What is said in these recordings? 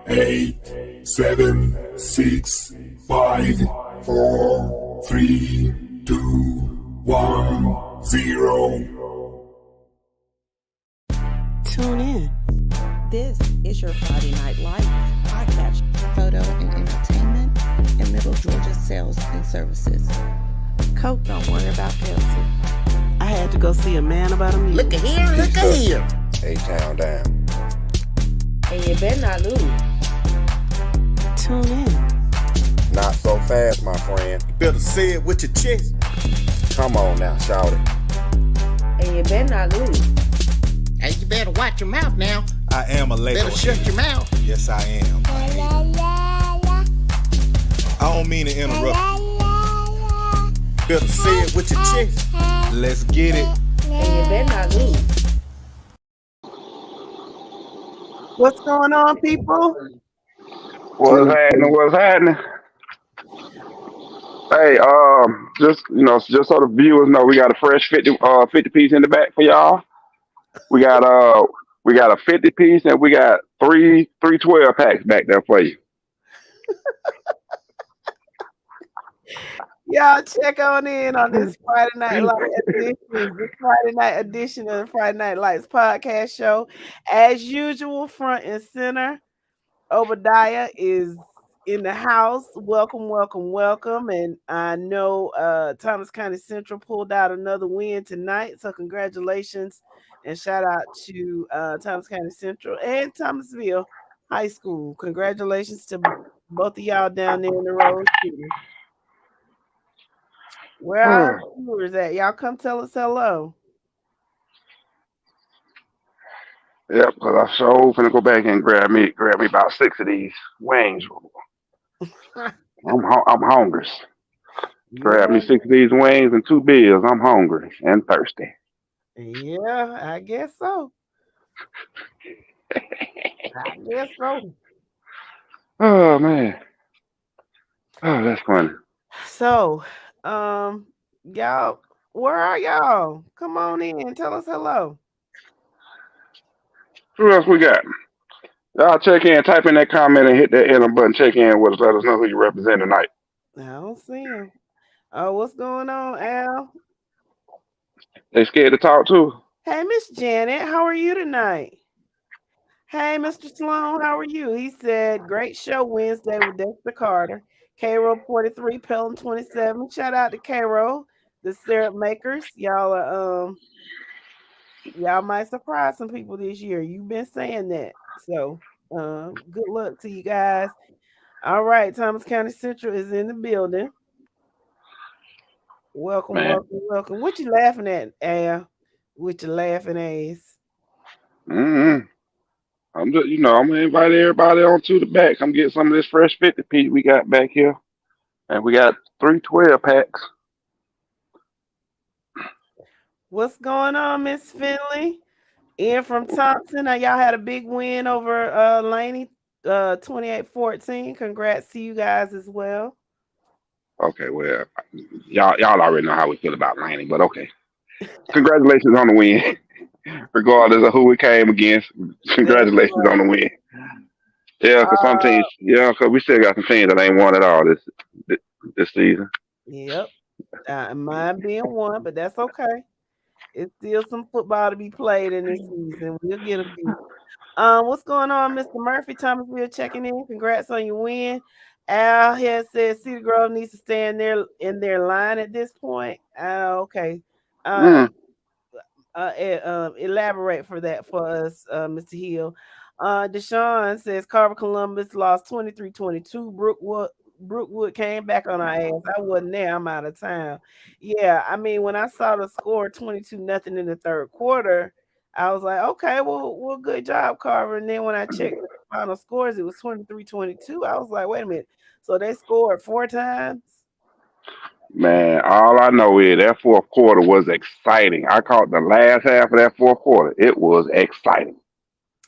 8, 7, 6, 5, 4, 3, 2, 1, 0. Tune in. This is your Friday Night Lights podcast, photo and entertainment in Middle Georgia sales and services. Coke, don't worry about Pepsi. I had to go see a man about a meal. Look at here, look at here. A-Town down. And you better not lose. Tune in. Not so fast, my friend. You better say it with your chest. Come on now, shout it. And you better not lose. Hey, you better watch your mouth now. I am a label. Better shut your mouth. Yes, I am. I don't mean to interrupt. Better say it with your chest. Let's get it. And you better not lose. What's going on, people? What's happening? Hey, just so the viewers know, we got a fresh 50 piece in the back for y'all. We got a 50 piece and we got three 12 packs back there for you. Y'all check on in on this Friday Night Lights edition of the Friday Night Lights podcast show. As usual, front and center, Obadiah is in the house. Welcome. And I know Thomas County Central pulled out another win tonight, so congratulations and shout out to Thomas County Central and Thomasville High School. Congratulations to both of y'all down there in the Rose City. Where are our viewers at? Y'all come tell us hello. Yep, because I sure finna go back and grab me about 6 of these wings. I'm hungry. Grab me 6 of these wings and 2 beers. I'm hungry and thirsty. Yeah, I guess so. Oh man. Oh, that's funny. So, y'all, where are y'all? Come on in and tell us hello. Who else we got? Y'all check in, type in that comment and hit that enter button. Check in with us. Let us know who you represent tonight. I don't see him. Oh, what's going on, Al? They scared to talk too. Hey, Miss Janet, how are you tonight? Hey, Mr. Sloan, how are you? He said, great show Wednesday with Dexter Carter. K-Roll 43, Pelham 27. Shout out to K-Roll, the syrup makers. Y'all are y'all might surprise some people this year. You've been saying that. So good luck to you guys. All right, Thomas County Central is in the building. Welcome. What you laughing at, Al? With your laughing ass. I'm just, I'm gonna invite everybody onto the back. Come get some of this fresh 50 piece we got back here, and we got 3 12 packs. What's going on, Miss Finley? Ian from Thompson. Now y'all had a big win over Laney, 28-14. Congrats to you guys as well. Okay, well, y'all already know how we feel about Laney, but okay. Congratulations on the win. Regardless of who it came against, congratulations on the win. Yeah, because some teams, because we still got some teams that ain't won at all this season. Yep, mine being one, but that's okay. It's still some football to be played in this season. We'll get a few. What's going on, Mr. Murphy? Thomasville checking in. Congrats on your win. Al has said Cedar Grove needs to stay in their line at this point. Okay. Elaborate for that for us, Mr. Hill. Deshaun says Carver Columbus lost 23-22. Brookwood came back on our ass. I wasn't there. I'm out of town. Yeah, I mean, when I saw the score 22-0 in the third quarter, I was like, okay, well, good job, Carver. And then when I checked the final scores, it was 23-22. I was like, wait a minute. So they scored 4 times? Man, all I know is that fourth quarter was exciting. I caught the last half of that fourth quarter. It was exciting.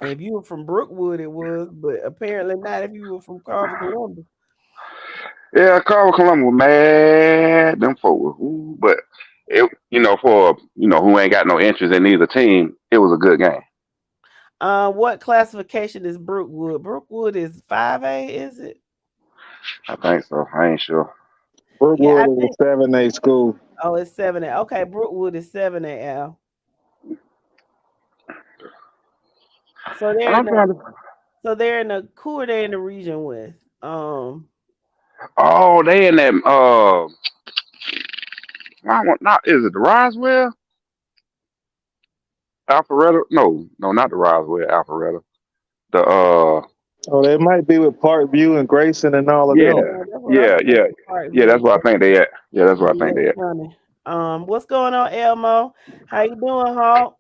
If you were from Brookwood, it was, but apparently not if you were from Carver Columbus. Yeah, Carver Columbus was mad. Them folks, but it, for who ain't got no interest in either team, it was a good game. What classification is Brookwood? Brookwood is 5A, is it? I think so. I ain't sure. Yeah, I Brookwood is think. a 7A school. Oh, it's 7A. Okay, Brookwood is 7A, Al. So they're in I'm trying to. who are they in the region with? Oh, they in that. I want not. Is it the Roswell? Alpharetta? No, not the Roswell. Alpharetta. The Oh, they might be with Parkview and Grayson and all of Yeah, them. that's what I yeah. think. Parkview. Yeah, that's what I think they at. Yeah, that's what I think they at. Funny. What's going on, Elmo? How you doing, Hawk?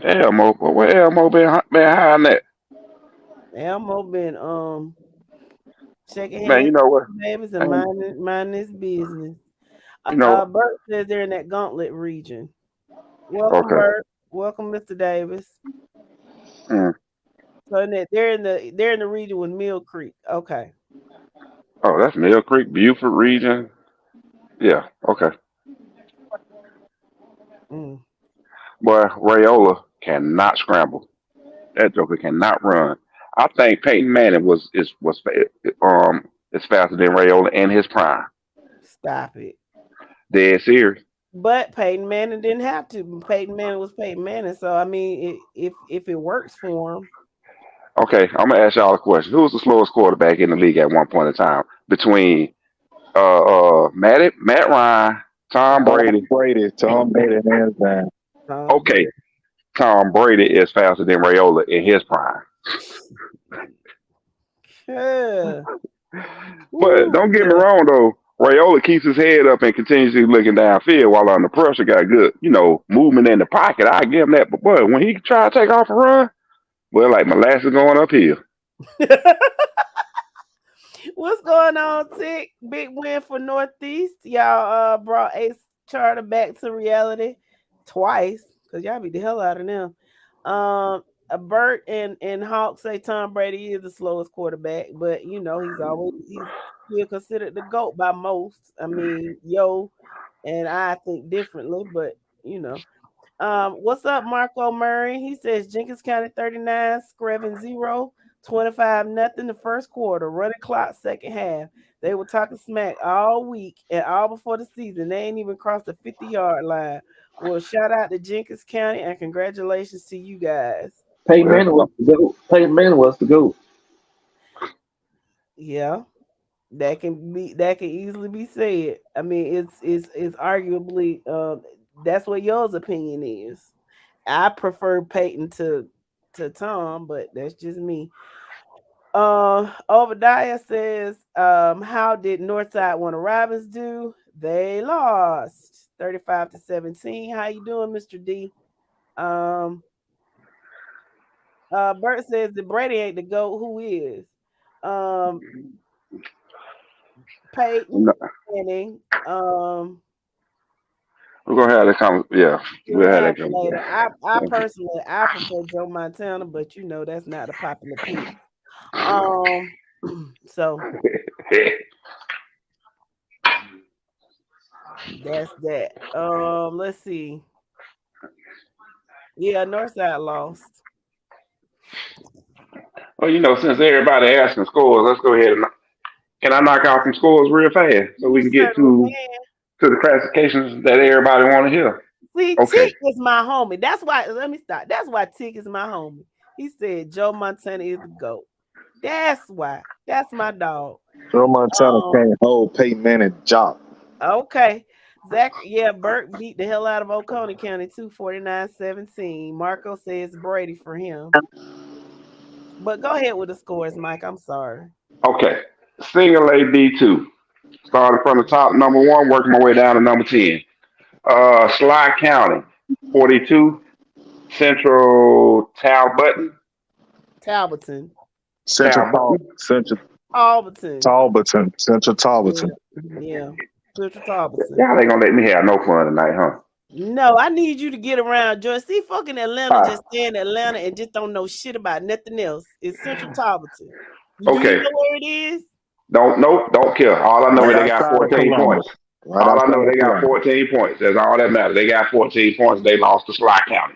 Elmo, but where Elmo been hiding at? Elmo been shaking Man, hands you know what? with babies and minding his business. You know, Bert says they're in that Gauntlet region. Welcome, okay. Bert. Welcome, Mr. Davis. Mm. So they're in the region with Mill Creek. Okay. Oh, that's Mill Creek, Buford region. Yeah, okay. Mm. Boy, Rayola cannot scramble. That joker cannot run. I think Peyton Manning is faster than Rayola in his prime. Stop it. Dead serious. But Peyton Manning didn't have to. Peyton Manning was Peyton Manning. So I mean, if it works for him. Okay, I'm gonna ask y'all a question. Who was the slowest quarterback in the league at one point in time? Between Matt Ryan, Tom Brady. Tom Brady, hands down. Okay, Tom Brady is faster than Rayola in his prime. Yeah. But don't get me wrong though. Rayola keeps his head up and continuously looking downfield while under pressure. Got good, movement in the pocket. I give him that. But boy, when he try to take off a run, well, like molasses going uphill. What's going on, Tick? Big win for Northeast. Y'all brought Ace Charter back to reality twice because y'all beat the hell out of them. Bert and Hawk say Tom Brady is the slowest quarterback, but he's still considered the GOAT by most. I mean, and I think differently, but what's up, Marco Murray? He says Jenkins County 39, Screven 0, 25-0 the first quarter, running clock second half. They were talking smack all week and all before the season. They ain't even crossed the 50-yard line. Well, shout out to Jenkins County and congratulations to you guys. Peyton Manning was the GOAT. Yeah, that can easily be said. I mean, it's arguably that's what yours opinion is. I prefer Peyton to Tom, but that's just me. Obadiah says, how did Northside Warner Robins do? They lost 35-17. How you doing, Mr. D? Bert says that Brady ain't the GOAT. Who is? Peyton Manning. We're gonna have that conversation. Yeah, we'll have that later. conversation. I personally prefer Joe Montana, but that's not a popular pick. So that's that. Let's see. Yeah, Northside lost. Well, since everybody asking scores, let's go ahead and can I knock out some scores real fast so we can get to the classifications that everybody want to hear. See, okay. Tick is my homie. That's why. Let me stop. That's why Tick is my homie. He said Joe Montana is the GOAT. That's why. That's my dog. Joe Montana can't hold Peyton Manning job. Okay. Zach, Bert beat the hell out of Oconee County too, 49-17. Marco says Brady for him. But go ahead with the scores, Mike. I'm sorry. Okay. Single A D2. Starting from the top, number 1, working my way down to number 10. Sly County, 42. Central Talbotton. Talbotton. Central Talbotton. Central Talbotton. Yeah. Central Talbotton. Y'all ain't gonna let me have no fun tonight, huh? No, I need you to get around, George. See, fucking Atlanta just stay in Atlanta and just don't know shit about nothing else. It's Central Talbotton. Okay. Do you know where it is? Don't care. All I know is they got 14 points. All I know they got 14 points. That's all that matters. They got 14 points. They lost to Sly County.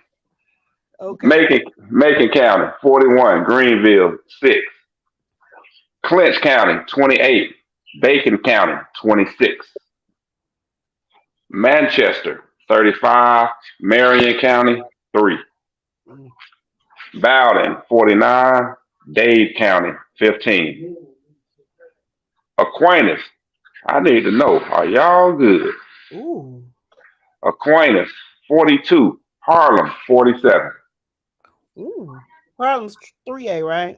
Okay. Macon County, 41. Greenville, 6. Clinch County, 28. Bacon County, 26. Manchester, 35. Marion County, 3. Bowden, 49. Dade County, 15. Aquinas, I need to know, are y'all good? Ooh. Aquinas, 42. Harlem, 47. Ooh. Harlem's 3A, right?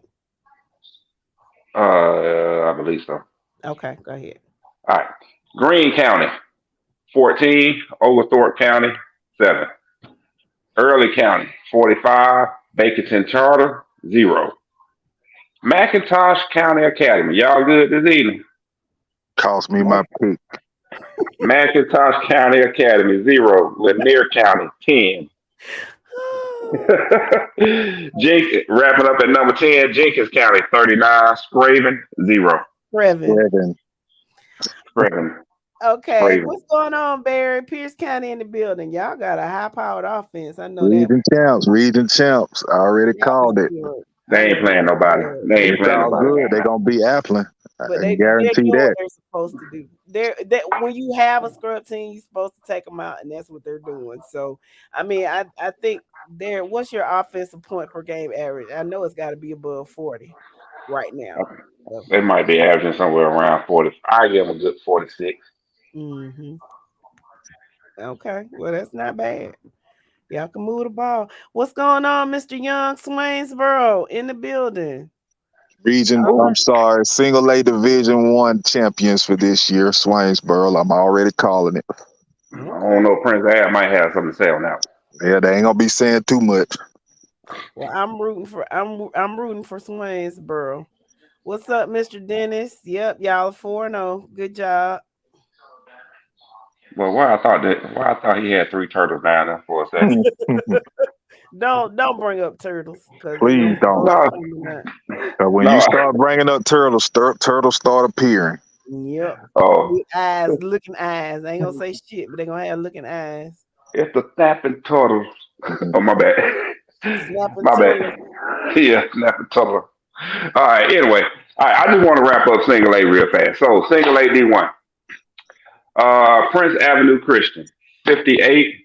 I believe so. Okay, go ahead. All right. Greene County, 14. Oglethorpe County, 7. Early County, 45. Baconton Charter, 0. McIntosh County Academy, y'all good this evening? Cost me my pick. McIntosh County Academy, 0. Lanier County, 10. Wrapping up at number 10, Jenkins County, 39. Scraven, 0. Scraven. Okay, Scraven. what's going on, Barry? Pierce County in the building. Y'all got a high-powered offense. I know Region champs. I already called it. They ain't playing nobody. It's all good. They're gonna be Applin. But I can guarantee that. what they're supposed to do. That when you have a scrub team, you're supposed to take them out, and that's what they're doing. So, I mean, I think what's your offensive point per game average? I know it's got to be above 40 right now. They might be averaging somewhere around 40. I give them a good 46. Mm-hmm. Okay, well, that's not bad. Y'all can move the ball. What's going on, Mr. Young Swainsboro in the building? Single A Division 1 champions for this year, Swainsboro. I'm already calling it. I don't know. Prince Ad might have something to say on that. Yeah, they ain't gonna be saying too much. Well, I'm rooting for Swainsboro. What's up, Mr. Dennis? Yep, y'all are 4-0. Good job. Well, why I thought he had 3 turtles down there for a second. Don't bring up turtles. Please don't. When you start bringing up turtles, turtles start appearing. Yep. Oh. Looking eyes. I ain't gonna say shit, but they're gonna have looking eyes. It's the snapping turtles. Oh, my bad. My bad. Yeah, snapping turtle. All right. Anyway, I just want to wrap up single A real fast. So single A D1. Prince Avenue Christian, 58.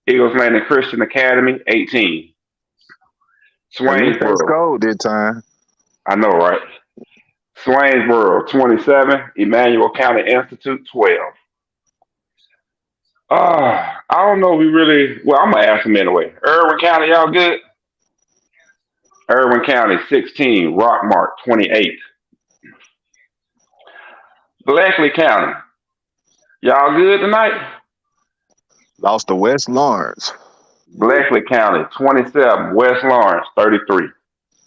Eagles Landing Christian Academy, 18. Swainsboro. Gold this time. I know, right? Swainsboro, 27. Emmanuel County Institute, 12. I don't know if we really. Well, I'm gonna ask them anyway. Irwin County, y'all good? Irwin County, 16. Rockmart, 28. Bleckley County, y'all good tonight? Lost to West Lawrence. Bleckley County, 27. West Lawrence, 33.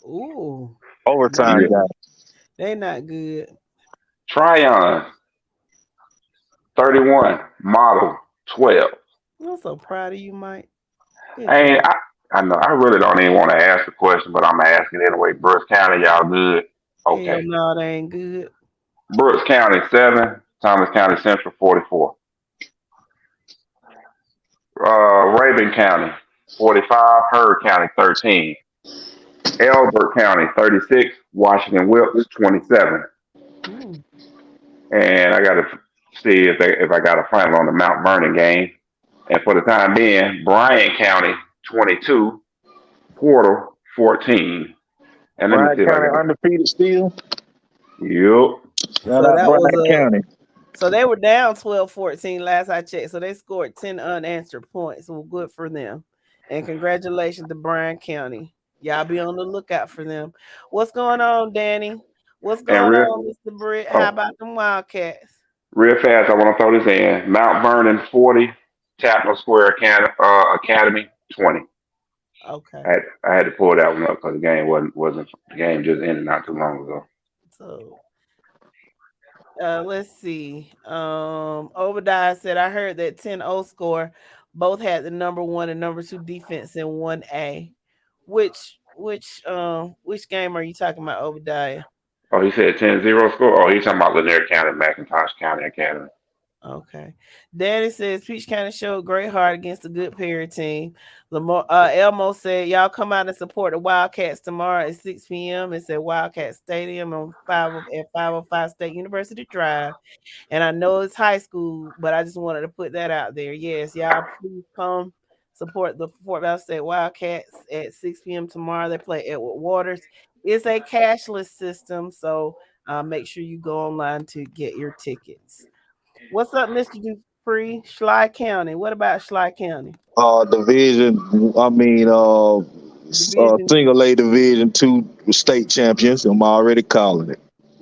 Ooh. Overtime, guys. They not good. Tryon, 31. Model, 12. I'm so proud of you, Mike. I know. I really don't even want to ask the question, but I'm asking anyway. Brooks County, y'all good? Okay. Hell no, they ain't good. Brooks County, 7. Thomas County Central, 44. Raven County, 45. Heard County, 13. Elbert County, 36. Washington Wilkes, 27. Ooh. And I got to see if I got a final on the Mount Vernon game. And for the time being, Bryan County, 22. Portal, 14. And let me see County undefeated still. Yep. County. So they were down 12-14 last I checked. So they scored 10 unanswered points. So good for them. And congratulations to Bryan County. Y'all be on the lookout for them. What's going on, Danny? What's going on, Mr. Britt? How about them Wildcats? Real fast, I want to throw this in. Mount Vernon, 40. Chapel Square Academy, 20. Okay. I had to pull that one up because the game wasn't the game just ended not too long ago. So let's see. Obadiah said, I heard that 10-0 score both had the number 1 and number 2 defense in 1A. Which game are you talking about, Obadiah? Oh, he said 10-0 score? Oh, he's talking about Lanier County, McIntosh County Academy. Okay. Danny says Peach County showed great heart against a good Perry team. Elmo said, y'all come out and support the Wildcats tomorrow at 6 p.m. It's at Wildcat Stadium on 505 State University Drive. And I know it's high school, but I just wanted to put that out there. Yes, y'all please come support the Fort Valley State Wildcats at 6 p.m. tomorrow. They play Edward Waters. It's a cashless system, so make sure you go online to get your tickets. What's up, Mr. Dupree? Schley County. What about Schley County? Division. Division. Single A Division 2 state champions. I'm already calling it.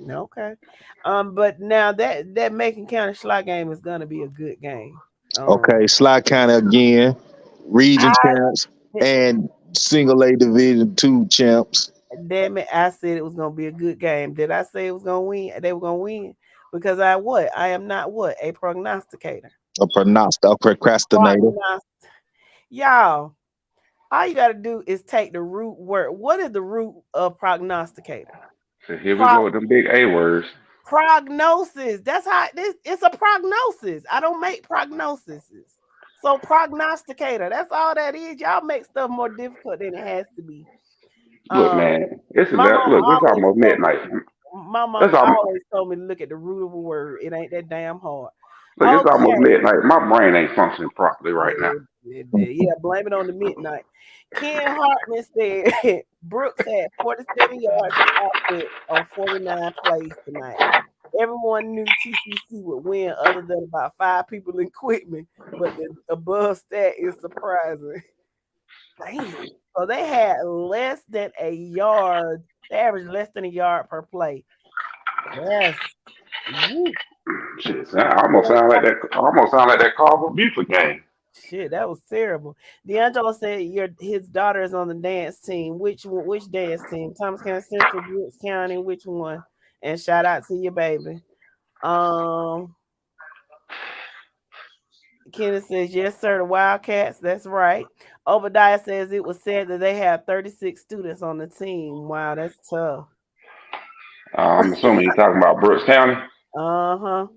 Okay. But now that Macon County Schley game is gonna be a good game. Okay, Schley County again, region champs and single A Division 2 champs. Damn it, I said it was gonna be a good game. Did I say it was gonna win? They were gonna win because I am not a prognosticator. A procrastinator. Y'all, all you gotta do is take the root word. What is the root of prognosticator? So here we go with them big A words. Prognosis. That's how it's a prognosis. I don't make prognoses. So prognosticator. That's all that is. Y'all make stuff more difficult than it has to be. Look, man, it's almost midnight. My mom always told me to look at the root of a word. It ain't that damn hard. Look, it's almost midnight. My brain ain't functioning properly right now. Yeah, blame it on the midnight. Ken Hartman said Brooks had 47 yards of output on 49 plays tonight. Everyone knew TCC would win other than about 5 people in Quitman, but the above stat is surprising. Damn. So they had less than a yard. They averaged less than a yard per play. Yes. Shit, I almost sound like that Carver Buford game. Shit, that was terrible. D'Angelo said his daughter is on the dance team. Which dance team? Thomas County Central, Brooks County, which one? And shout out to your baby. Kenneth says, yes, sir, the Wildcats. That's right. Obadiah says it was said that they have 36 students on the team. Wow, that's tough. I'm assuming you're talking about Brooks County. Uh-huh.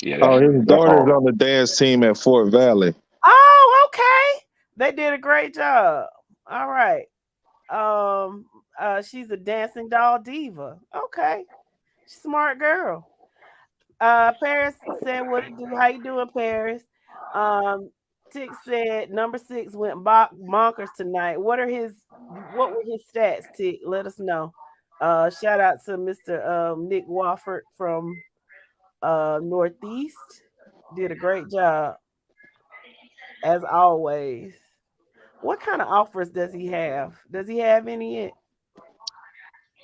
Yeah, his daughter's on the dance team at Fort Valley. Oh, okay. They did a great job. All right. She's a dancing doll diva. Okay. Smart girl. Paris said, what to do? How you doing, Paris? Tick said number 6 went bonkers tonight. What were his stats, Tick? Let us know. Shout out to Mr. Nick Wofford from Northeast. Did a great job as always. What kind of offers does he have? Does he have any yet?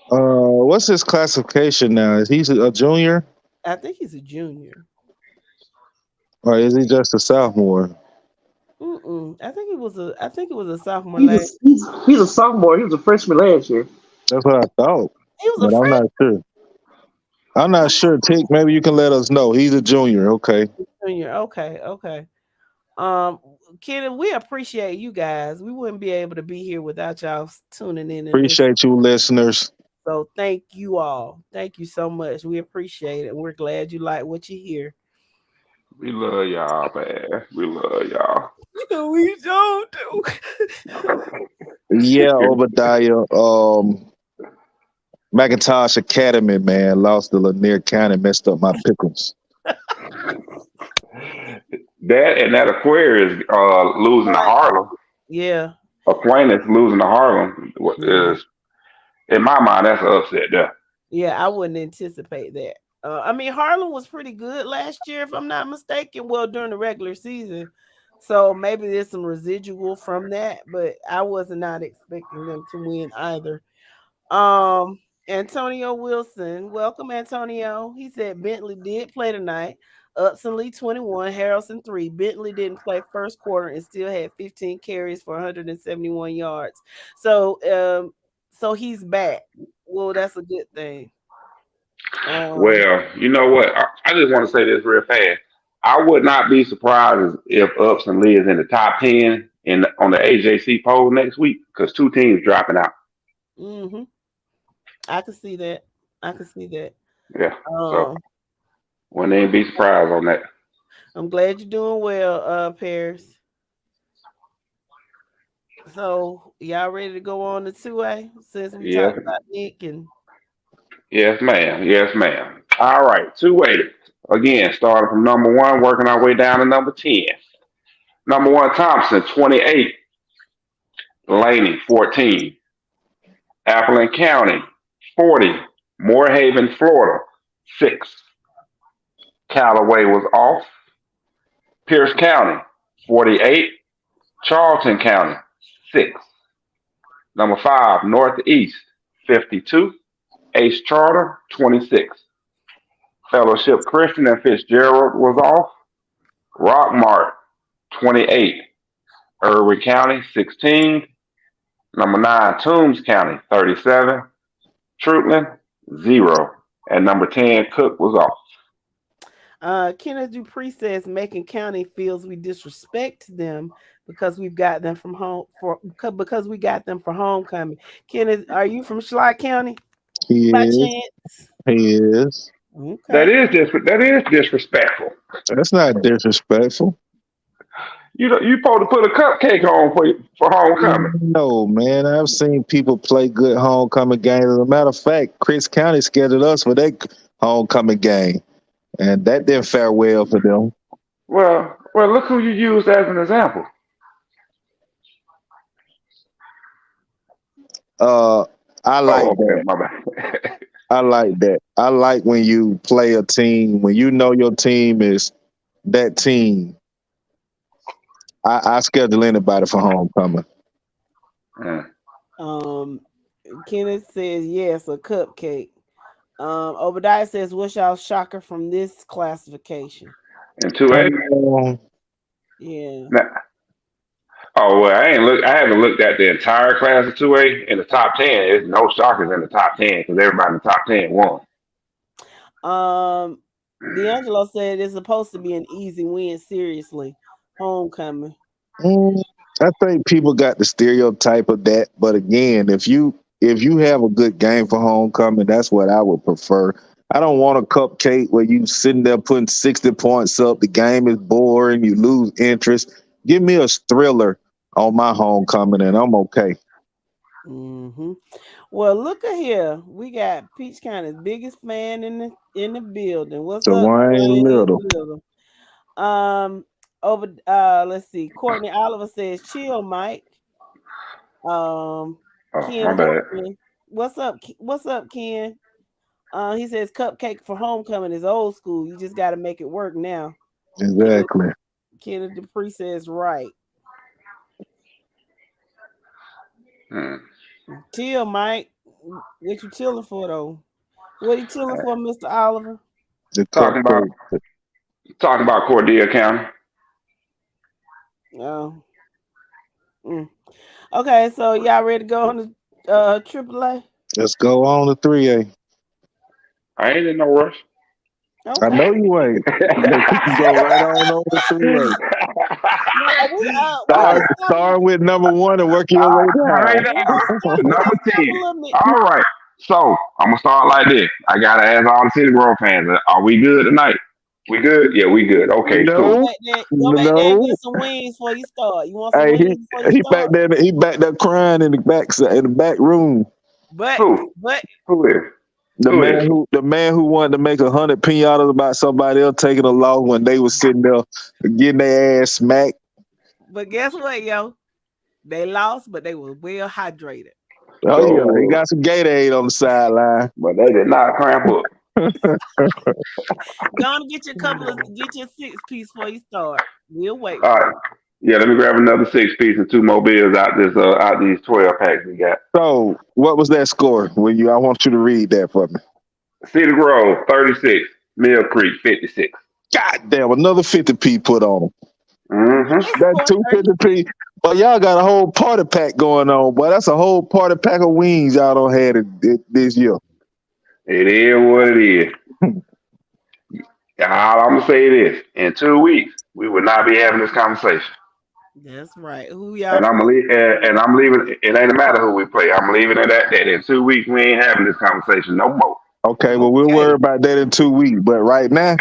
What's his classification now? Is he a junior? I think he's a junior. Or is he just a sophomore? I think it was a sophomore. He's a sophomore. He was a freshman last year. That's what I thought. He was I'm not sure. I'm not sure. Tick, maybe you can let us know. He's a junior. Okay. Junior. Okay. Kenneth, we appreciate you guys. We wouldn't be able to be here without y'all tuning in. Appreciate you, listeners. So thank you all. Thank you so much. We appreciate it. We're glad you like what you hear. We love y'all, man. We love y'all. We don't do. Yeah, Obadiah. McIntosh Academy, man, lost to Lanier County, messed up my pickles. That Aquarius losing to Harlem. Yeah. Aquinas losing to Harlem is, in my mind, that's an upset there. Yeah, I wouldn't anticipate that. Harlem was pretty good last year, if I'm not mistaken. Well, during the regular season. So maybe there's some residual from that, but I was not expecting them to win either. Antonio Wilson, welcome, Antonio. He said Bentley did play tonight. Upson Lee 21, Harrelson 3. Bentley didn't play first quarter and still had 15 carries for 171 yards. So he's back. Well, that's a good thing. Well, you know what? I just want to say this real fast. I would not be surprised if Upson Lee is in the top 10 on the AJC poll next week because 2 teams dropping out. Mm-hmm. I can see that. Yeah. So wouldn't even be surprised on that. I'm glad you're doing well, Paris. So y'all ready to go on to 2A since we Yes, talked about Nick and yes, ma'am. Yes, ma'am. All right, 2-way. Again, starting from number one, working our way down to number 10. Number one, Thompson, 28. Laney, 14. Appleton County, 40. Moorhaven, Florida, 6. Callaway was off. Pierce County, 48. Charlton County, 6. Number 5, Northeast, 52. Ace Charter, 26. Fellowship Christian and Fitzgerald was off. Rockmart, 28. Irwin County, 16. Number 9, Toombs County, 37. Troutland, 0. And number 10, Cook was off. Kenneth Dupree says Macon County feels we disrespect them because we've got them from home because we got them for homecoming. Kenneth, are you from Schley County? He By is. chance? He is. Okay. That is disrespectful. That's not disrespectful. You supposed to put a cupcake on for homecoming. No, man. I've seen people play good homecoming games. As a matter of fact, Chris County scheduled us for their homecoming game, and that didn't fare well for them. Well, look who you used as an example. I like that. My bad. I like that. I like when you play a team, when you know your team is that team. I schedule anybody for homecoming. Kenneth says yes, a cupcake. Obadiah says, what's y'all shocker from this classification? And 2A? Yeah. Well, I haven't looked at the entire class of 2A. In the top 10, there's no shockers in the top 10 because everybody in the top 10 won. D'Angelo said it's supposed to be an easy win. Seriously, homecoming. I think people got the stereotype of that, but again, if you have a good game for homecoming, that's what I would prefer. I don't want a cupcake where you sitting there putting 60 points up. The game is boring. You lose interest. Give me a thriller on my homecoming, and I'm okay. Mm-hmm. Well, look at here. We got Peach County's biggest fan in the building. What's up, Dwayne Little? Let's see. Courtney Oliver says, "Chill, Mike." Ken, my bad. What's up? What's up, Ken? He says, "Cupcake for homecoming is old school. You just got to make it work now." Exactly. Kenneth Dupree says, "Right." Chill, Mike. What you chilling for, though? What you chilling for, Mr. Oliver? Talking about Cordell County. Oh. Okay, so y'all ready to go on to AAA? Let's go on to 3A. I ain't in no rush. Okay. I know you ain't. You can go right on over to 3A. Start with number 1 and work your way down. Number 10. All right. So I'm gonna start like this. I gotta ask all the City Grove fans: are we good tonight? We good? Yeah, we good. Okay, no, cool. Go back there and get some wings before you start. You want some wings before you start? He back there crying in the back room. Who is? The man who wanted to make 100 pinatas about somebody else taking a loss when they was sitting there getting their ass smacked. But guess what, yo? They lost, but they were well hydrated. Oh yeah, he got some Gatorade on the sideline, but they did not cramp up. Go on and get your 6-piece before you start. We'll wait. All right. Yeah, let me grab another 6-piece and 2 more bills out these 12 packs we got. So, what was that score? I want you to read that for me. Cedar Grove 36, Mill Creek 56. God damn, another 50p put on them. Mm-hmm. That's 250p. But y'all got a whole party pack going on, boy. That's a whole party pack of wings y'all don't have this year. It is what it is. I'm gonna say this: in 2 weeks, we will not be having this conversation. That's right. Who y'all? And I'm leaving. It ain't a matter who we play. I'm leaving it at that. In 2 weeks, we ain't having this conversation no more. Okay, well we'll worry about that in 2 weeks. But right now,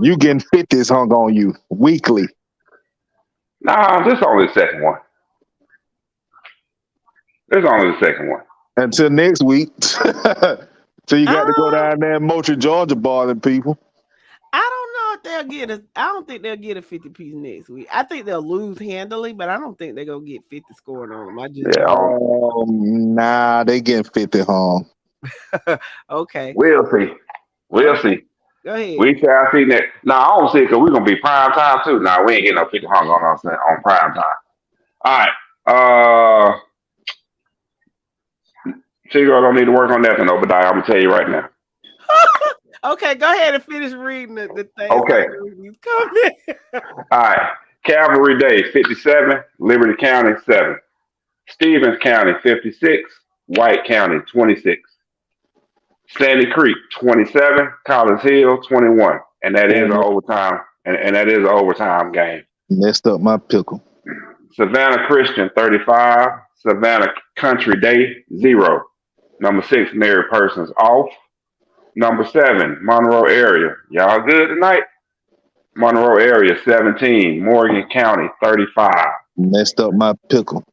You getting 50s hung on you weekly. Nah, this only the second one. This only the second one. Until next week. So you got to go Um, down there and Moultrie, Georgia, bothering people. I don't know if they'll get a. I don't think they'll get a 50 piece next week. I think they'll lose handily, but I don't think they're gonna get 50 scored on them. I just Yeah, Nah, they getting 50 hung. okay. we'll see. We'll see. Go ahead. We shall see that. Nah, I don't see it because we're gonna be prime time too. Nah, we ain't getting no 50 hung on us on prime time. All right. Chico don't need to work on that for Obadiah. I'm gonna tell you right now. Okay, go ahead and finish reading the thing. Okay. All right. Calvary Day 57, Liberty County 7, Stevens County 56, White County 26, Sandy Creek 27, Collins Hill 21, and that is an overtime. And that is an overtime game. Messed up my pickle. Savannah Christian 35, Savannah Country Day 0. Number 6, Married Persons off. Number 7, Monroe area. Y'all good tonight? Monroe area 17, Morgan County 35. Messed up my pickle.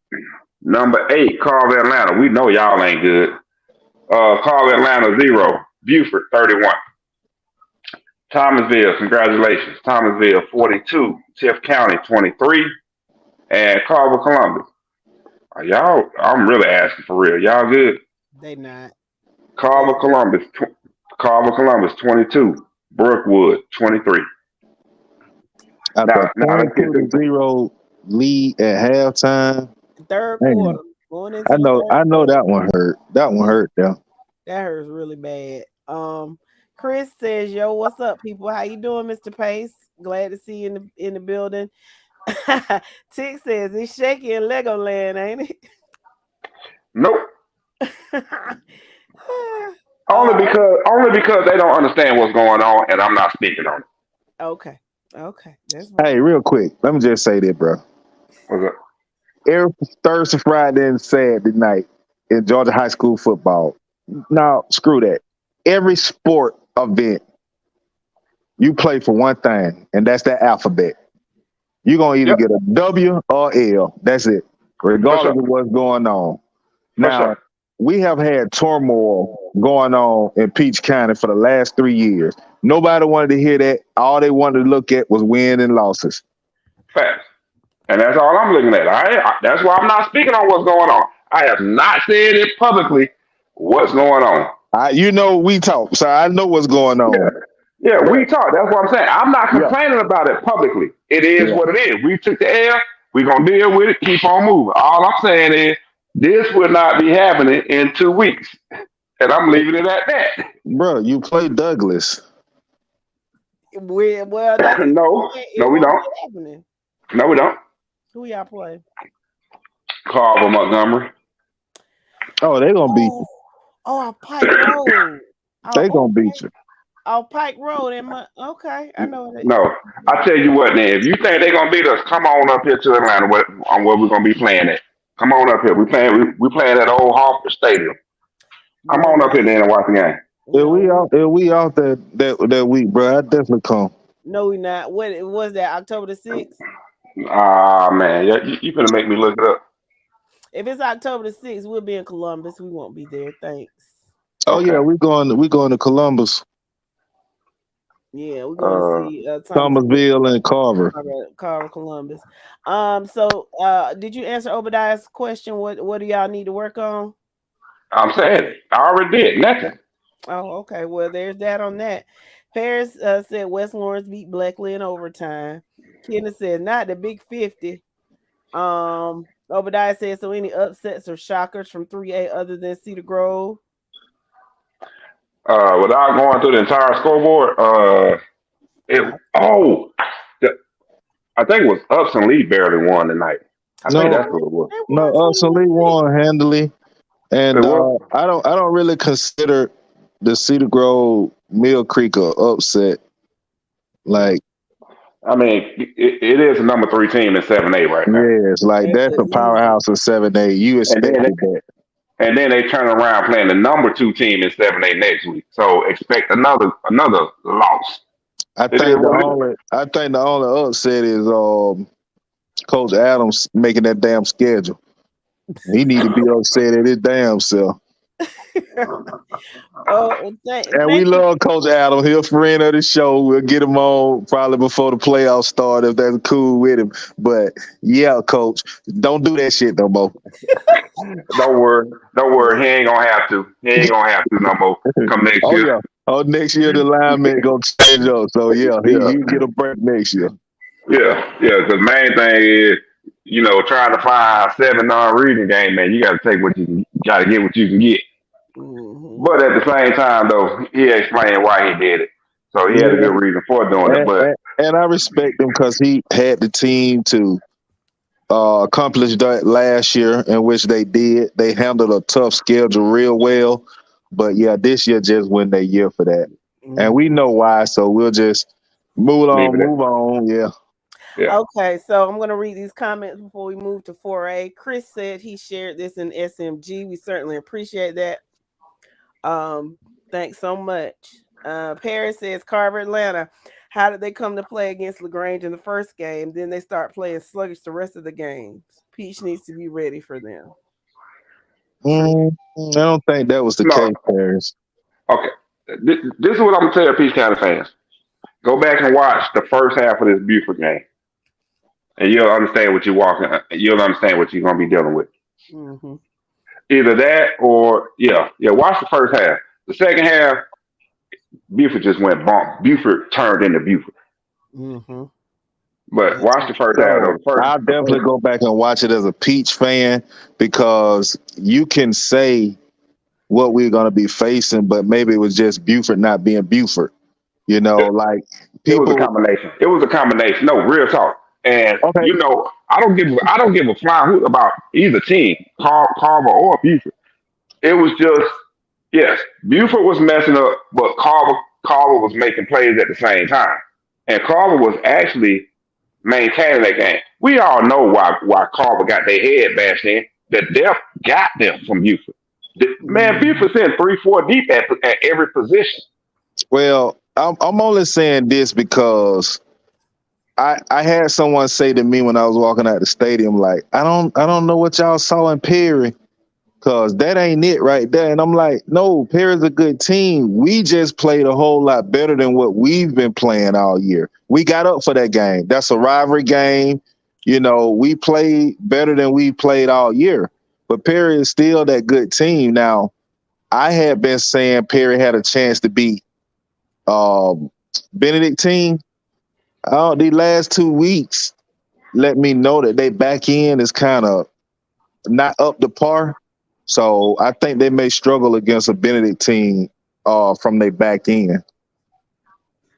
Number 8, Carver Atlanta. We know y'all ain't good. Carver Atlanta 0, Buford 31. Thomasville, congratulations. Thomasville 42, Tiff County 23, and Carver Columbus. Y'all, I'm really asking for real. Y'all good? They not. Carver Columbus 22, Brookwood 23. After Now let's get this. 0 lead at halftime. Third Man, quarter. Going into I know the third quarter. that one hurt. That one hurt though. That hurts really bad. Chris says, "Yo, what's up, people? How you doing, Mr. Pace? Glad to see you in the building." Tick says it's shaky in Legoland, ain't it? Nope. Only because they don't understand what's going on, and I'm not speaking on it. Okay, that's right. Hey, real quick, let me just say this, bro. What's up? Every Thursday, Friday, and Saturday night in Georgia high school football. Now, screw that. Every sport event, you play for one thing, and that's that alphabet. You're going to either get a W or L. That's it, regardless of what's going on. Now, we have had turmoil going on in Peach County for the last 3 years. Nobody wanted to hear that. All they wanted to look at was wins and losses. Facts. And that's all I'm looking at. That's why I'm not speaking on what's going on. I have not said it publicly what's going on. We talk, so I know what's going on. Yeah, we talk. That's what I'm saying. I'm not complaining about it publicly. It is what it is. We took the L. We're going to deal with it. Keep on moving. All I'm saying is this will not be happening in 2 weeks. And I'm leaving it at that. Bro, you play Douglas. Well, no, we don't. Happening. No, we don't. Who y'all play? Carver, Montgomery. Oh, they going to beat you. Oh, Pike Road. They going to beat you. Oh, Pike Road. Okay, I know that. No, I tell you what, man. If you think they're gonna beat us, come on up here to Atlanta. On where we're gonna be playing at. Come on up here. We playing at old Harper Stadium. Come on up here then and watch the game. If we out that week, bro, I definitely come. No, we not. What was that? October the 6th? Man, you finna make me look it up. If it's October the 6th, we'll be in Columbus. We won't be there. Thanks. Oh yeah, we going to Columbus. Yeah, we're going to see Thomasville and Carver, Columbus. So did you answer Obadiah's question? What do y'all need to work on? I'm saying it. I already did. Nothing. Oh, okay. Well, there's that on that. Paris said West Lawrence beat Blackley in overtime. Kenneth said not the big 50. Obadiah said, so any upsets or shockers from 3A other than Cedar Grove? Without going through the entire scoreboard, I think it was Upson Lee barely won tonight. I think that's what it was. No, Upson Lee won handily, and I don't really consider the Cedar Grove Mill Creek a upset. Like, I mean, it is a number 3 team in 7A right now. Yes, like that's a powerhouse in 7A. You expected that. And then they turn around playing the number 2 team in 7A next week. So expect another loss. I It is think what it is. I think the only upset is Coach Adams making that damn schedule. He need to be upset at his damn self. Oh, And we thank you. love Coach Adams. He's a friend of the show. We'll get him on probably before the playoffs start if that's cool with him. But yeah, Coach, don't do that shit no more. Don't worry. Don't worry. He ain't gonna have to. He ain't gonna have to no more. Come next Oh year. yeah. Oh, next year the alignment gonna change up. So yeah, Yeah. he get a break next year. Yeah. Because main thing is, trying to find 7 non-region game, man. You got to take what you can. Got to get what you can get. Mhm. But at the same time, though, he explained why he did it. So he had a good reason for doing it. But And I respect him because he had the team to accomplish that last year, in which they did. They handled a tough schedule real well. But yeah, this year just wasn't their year for that. And we know why, so we'll just move on. Yeah. Okay, so I'm going to read these comments before we move to 4A. Chris said he shared this in SMG. We certainly appreciate that. Thanks so much. Paris says, Carver, Atlanta, how did they come to play against LaGrange in the first game? Then they start playing sluggish the rest of the games. Peach needs to be ready for them. I don't think that was the case, Paris. Okay. This is what I'm going to tell Peach County fans. Go back and watch the first half of this Buford game. And you'll understand what you'll understand what you're going to be dealing with. Mm-hmm. Either that or, watch the first half. The second half, Buford just went bump. Buford turned into Buford. Mm-hmm. But watch the first half. I'll definitely go back and watch it as a Peach fan because you can say what we're going to be facing, but maybe it was just Buford not being Buford. Like people. It was a combination. No, real talk. And okay. I don't give a flying hoot about either team, Carver or Buford. It was just, yes, Buford was messing up, but Carver was making plays at the same time. And Carver was actually maintaining that game. We all know why Carver got their head bashed in. The depth got them from Buford. Man, Buford's in 3-4 deep at every position. Well, I'm only saying this because I had someone say to me when I was walking out the stadium, like, I don't know what y'all saw in Perry, because that ain't it right there. And I'm like, no, Perry's a good team. We just played a whole lot better than what we've been playing all year. We got up for that game. That's a rivalry game. We played better than we played all year. But Perry is still that good team. Now, I had been saying Perry had a chance to beat Benedictine. These last 2 weeks let me know that they back end is kind of not up to par. So I think they may struggle against a Benedictine from their back end.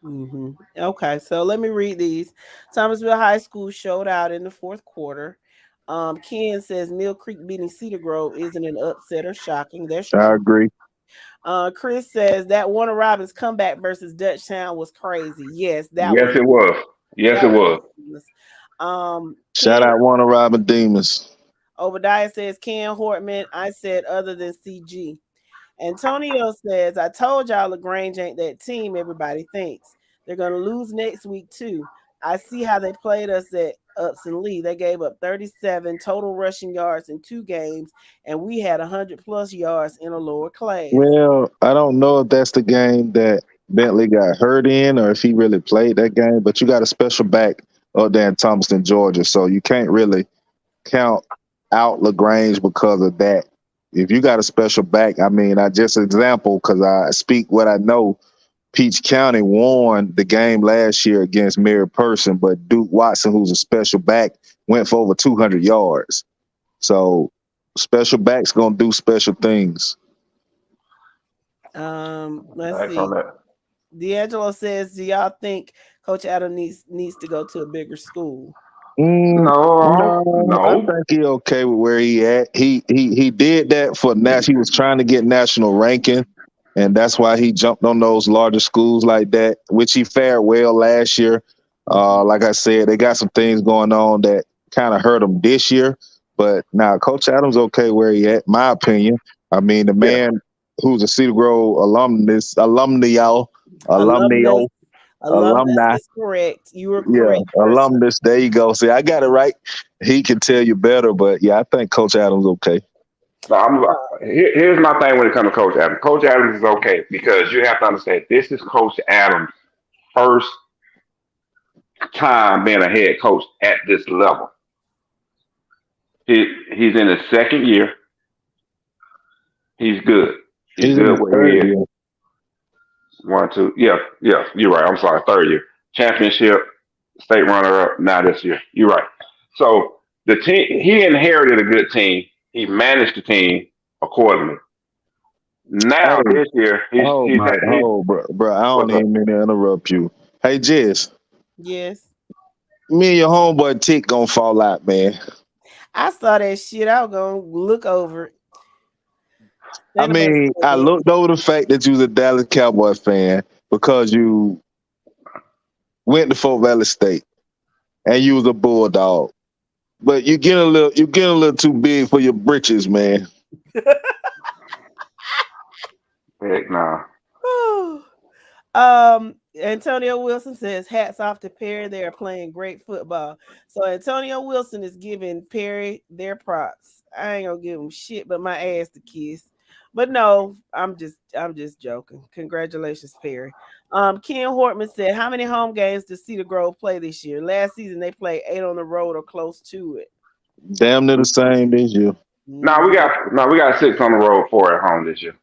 Mm-hmm. Okay, so let me read these. Thomasville High School showed out in the fourth quarter. Ken says Mill Creek beating Cedar Grove isn't an upset or shocking. That's true. I agree. Chris says that Warner Robins comeback versus Dutchtown was crazy. Yes, it was. Yes, it was. Shout out Warner Robin Demons. Obadiah says Ken Hortman. I said other than CG. Antonio says, I told y'all LaGrange ain't that team everybody thinks. They're going to lose next week too. I see how they played us at Upson Lee. They gave up 37 total rushing yards in 2 games, and we had 100+ yards in a lower class. Well, I don't know if that's the game that Bentley got hurt in or if he really played that game, but you got a special back up there in Thomaston, Georgia, so you can't really count out LaGrange because of that. If you got a special back, I just example, because I speak what I know, Peach County won the game last year against Mary Person, but Duke Watson, who's a special back, went for over 200 yards. So special backs going to do special things. Let's see. D'Angelo says, do y'all think Coach Adam needs to go to a bigger school? No. I think he okay with where he at. He did that for he was trying to get national ranking, and that's why he jumped on those larger schools like that, which he fared well last year. Like I said, they got some things going on that kind of hurt him this year. But now Coach Adams okay where he at, my opinion. The man who's a Cedar Grove alumnus, alumnio, Alumnus Alumni. is correct. You were Yeah, correct. alumnus. There you go. See, I got it right. He can tell you better, but yeah, I think Coach Adams okay. No, here's my thing when it comes to Coach Adams. Coach Adams is okay because you have to understand this is Coach Adams' first time being a head coach at this level. He's in his second year. He's good. He's He's in good his where he third is. year. 1, 2. Yeah, you're right. I'm sorry. Third year. Championship, state runner up now this year. You're right. So the team, he inherited a good team. He managed the team accordingly. Now Hey, this year, bro. I don't what's up? even mean to interrupt you. Hey, Jess, Yes. me and your homeboy Tick gonna fall out, man. I saw that shit. I was gonna look over it. I Ain't nobody mean, said I that. looked over the fact that you was a Dallas Cowboy fan because you went to Fort Valley State and you was a Bulldog. But you get a little too big for your britches, man. Heck nah. Antonio Wilson says, hats off to Perry. They are playing great football. So Antonio Wilson is giving Perry their props. I ain't gonna give him shit but my ass to kiss. But no, I'm just joking. Congratulations, Perry. Ken Hortman said, how many home games does Cedar Grove play this year? Last season they played 8 on the road or close to it. Damn near the same as you. No, we got 6 on the road, 4 at home this year.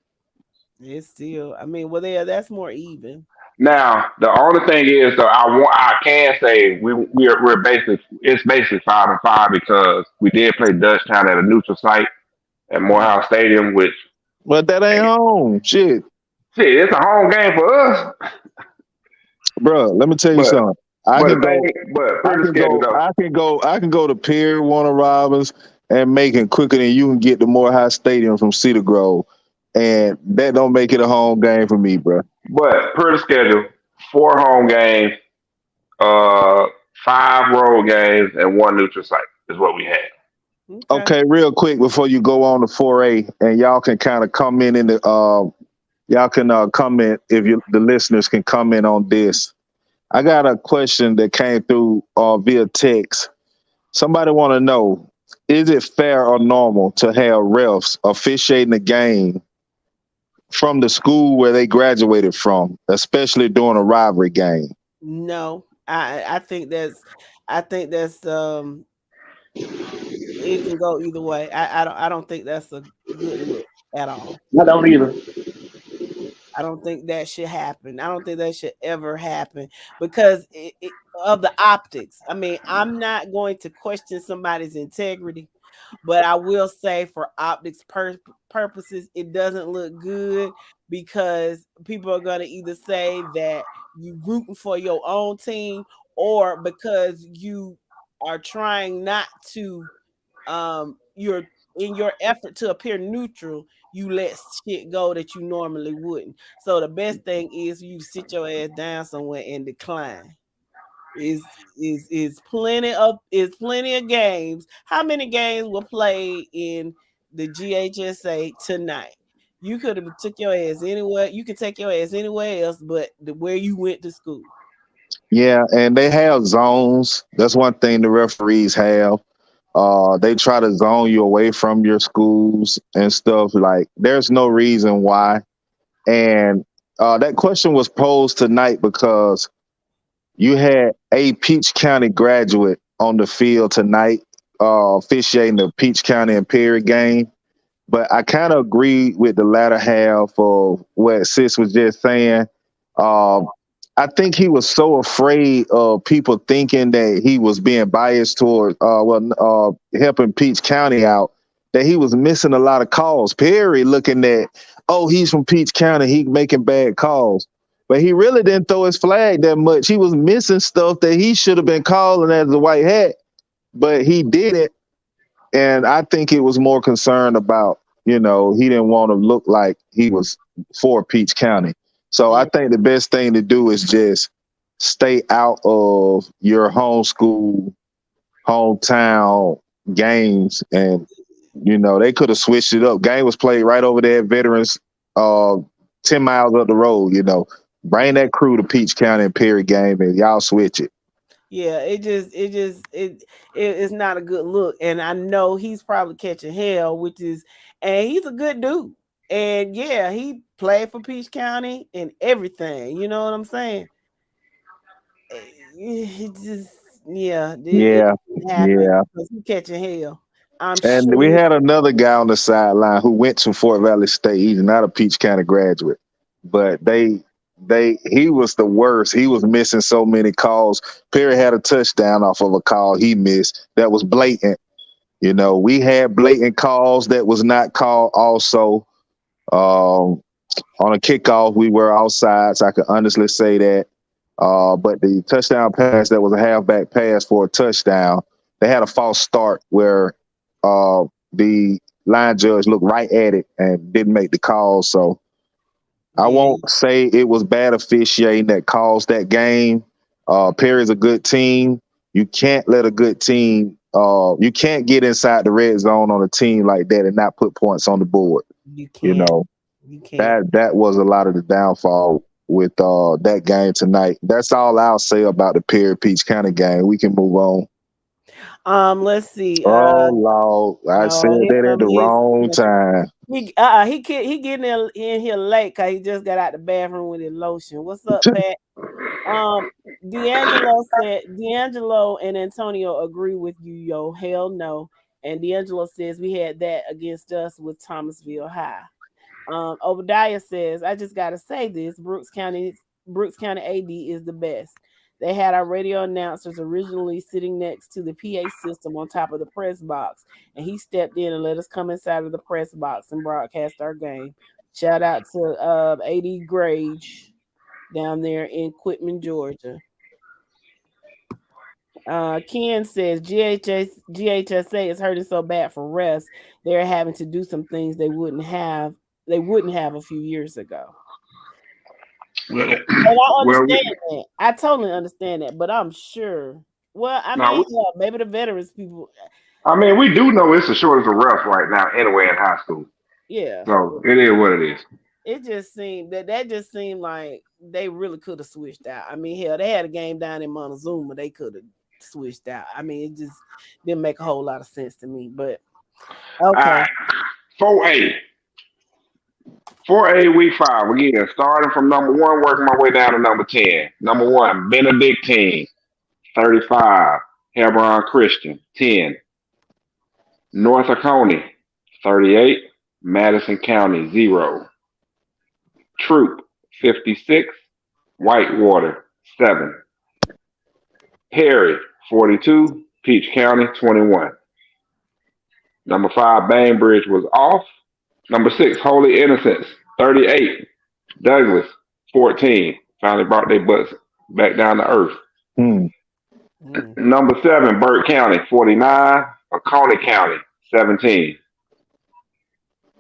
It's still, I mean, well, that's more even. Now the only thing is, though, I can say we're basically 5-5 because we did play Dutchtown at a neutral site at Morehouse Stadium, which But that ain't home. Shit, it's a home game for us. bro. Let me tell you But something. but pretty schedule though. I can go to Pier, Warner Robins, and make it quicker than you can get to Morehouse Stadium from Cedar Grove, and that don't make it a home game for me, bro. But per the schedule, 4 home games, 5 road games, and 1 neutral site is what we had. Okay, real quick before you go on to 4A, and y'all can kind of comment in the y'all can comment if the listeners can comment on this. I got a question that came through via text. Somebody want to know: is it fair or normal to have refs officiating a game from the school where they graduated from, especially during a rivalry game? No, I think that's it can go either way. I don't think that's a good look at all. I don't either. I don't think that should happen. I don't think that should ever happen because of the optics. I mean, I'm not going to question somebody's integrity, but I will say for optics purposes, it doesn't look good because people are going to either say that you rooting for your own team or because you are trying not to, you're in your effort to appear neutral, you let shit go that you normally wouldn't. So the best thing is you sit your ass down somewhere and decline. Is plenty of games. How many games were played in the GHSA tonight? You could have took your ass anywhere. You could take your ass anywhere else, but where you went to school. Yeah, and they have zones. That's one thing the referees have. They try to zone you away from your schools and stuff. Like, there's no reason why. And that question was posed tonight because you had a Peach County graduate on the field tonight, officiating the Peach County and Perry game. But I kind of agree with the latter half of what Sis was just saying. I think he was so afraid of people thinking that he was being biased toward helping Peach County out, that he was missing a lot of calls. Perry looking at, oh, he's from Peach County, he making bad calls. But he really didn't throw his flag that much. He was missing stuff that he should have been calling as a white hat, but he didn't. And I think it was more concerned about, he didn't want to look like he was for Peach County. So I think the best thing to do is just stay out of your hometown games. And, they could have switched it up. Game was played right over there at Veterans, 10 miles up the road, Bring that crew to Peach County and Perry game, and y'all switch it. Yeah, it's not a good look. And I know he's probably catching hell, and he's a good dude. And yeah, he played for Peach County and everything. You know what I'm saying? It just, yeah, Yeah. because he catching hell. I'm And sure. we had another guy on the sideline who went to Fort Valley State. He's not a Peach County graduate, but he was the worst. He was missing so many calls. Perry had a touchdown off of a call he missed that was blatant. You know, we had blatant calls that was not called also. On a kickoff, we were outside, so I could honestly say that. But the touchdown pass that was a halfback pass for a touchdown, they had a false start where the line judge looked right at it and didn't make the call. So I won't say it was bad officiating that caused that game. Perry's a good team. You can't let a good team, you can't get inside the red zone on a team like that and not put points on the board. You can't. You know, that was a lot of the downfall with that game tonight. That's all I'll say about the Perry Peach County game. We can move on. Let's see. Oh Lord, I said that at the wrong time. He getting in here late because he just got out the bathroom with his lotion. What's up, Pat? D'Angelo and Antonio agree with you, yo. Hell no. And D'Angelo says we had that against us with Thomasville High. Obadiah says, I just gotta say this: Brooks County AD is the best. They had our radio announcers originally sitting next to the PA system on top of the press box, and he stepped in and let us come inside of the press box and broadcast our game. Shout out to AD Grage down there in Quitman, Georgia. Ken says GHSA is hurting so bad for refs, they're having to do some things they wouldn't have a few years ago. And I understand that. I totally understand that, but I'm sure. Well, I mean, maybe the veterans people. I mean, we do know it's a shortage of refs right now anyway in high school. Yeah. So it is what it is. It just seemed that just seemed like they really could have switched out. I mean, hell, they had a game down in Montezuma. They could have switched out. I mean, it just didn't make a whole lot of sense to me. But okay. 4A week 5. Again, starting from number 1, working my way down to number 10. Number 1, Benedictine, 35. Hebron Christian, 10. North Oconee, 38. Madison County, 0. Troop, 56. Whitewater, 7. Perry, 42. Peach County, 21. Number 5, Bainbridge was off. Number 6, Holy Innocents, 38. Douglas, 14. Finally brought their butts back down to earth. Number 7, Burke County, 49. Oconee County, 17.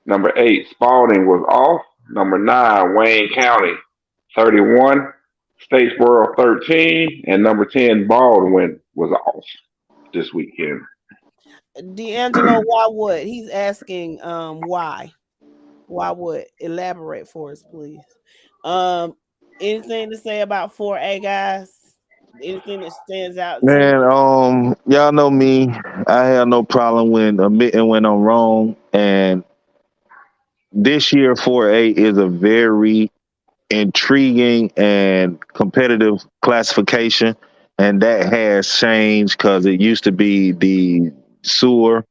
Number 8, Spalding was off. Number 9, Wayne County, 31. Statesboro, 13. And number 10, Baldwin was off this weekend. D'Angelo, why what? He's asking why. Why what? Elaborate for us, please. Anything to say about 4A, guys? Anything that stands out? Man, y'all know me. I have no problem when admitting when I'm wrong. And this year 4A is a very intriguing and competitive classification. And that has changed because it used to be the sewer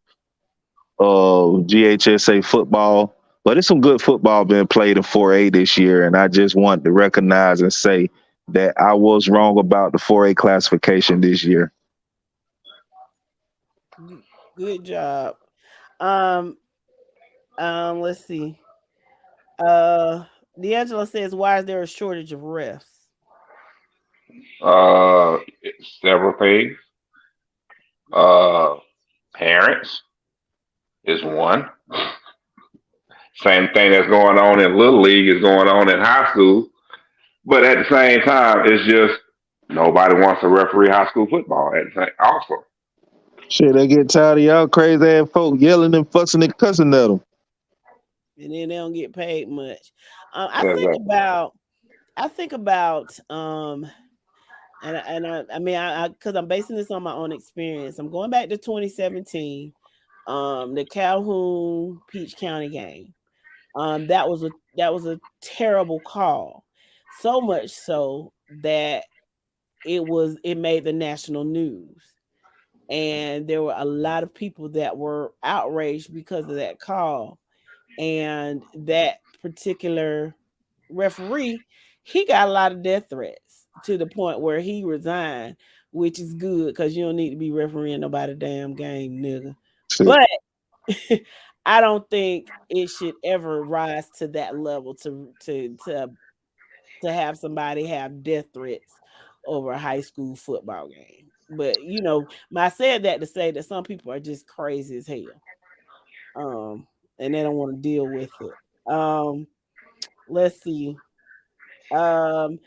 of GHSA football, but it's some good football being played in 4A this year, and I just want to recognize and say that I was wrong about the 4A classification this year. Good job. Let's see. D'Angelo says, why is there a shortage of refs? Several things. Parents is one. Same thing that's going on in Little League is going on in high school. But at the same time, it's just nobody wants to referee high school football at the same also. Shit, they get tired of y'all crazy ass folk yelling and fussing and cussing at them. And then they don't get paid much. I think about I think about I mean I because I'm basing this on my own experience. I'm going back to 2017, the Calhoun Peach County game. That was a terrible call, so much so that it made the national news, and there were a lot of people that were outraged because of that call, and that particular referee, he got a lot of death threats to the point where he resigned, which is good because you don't need to be refereeing nobody damn game, nigga. But I don't think it should ever rise to that level to have somebody have death threats over a high school football game. But you know, I said that to say that some people are just crazy as hell. And they don't want to deal with it. Let's see. Sean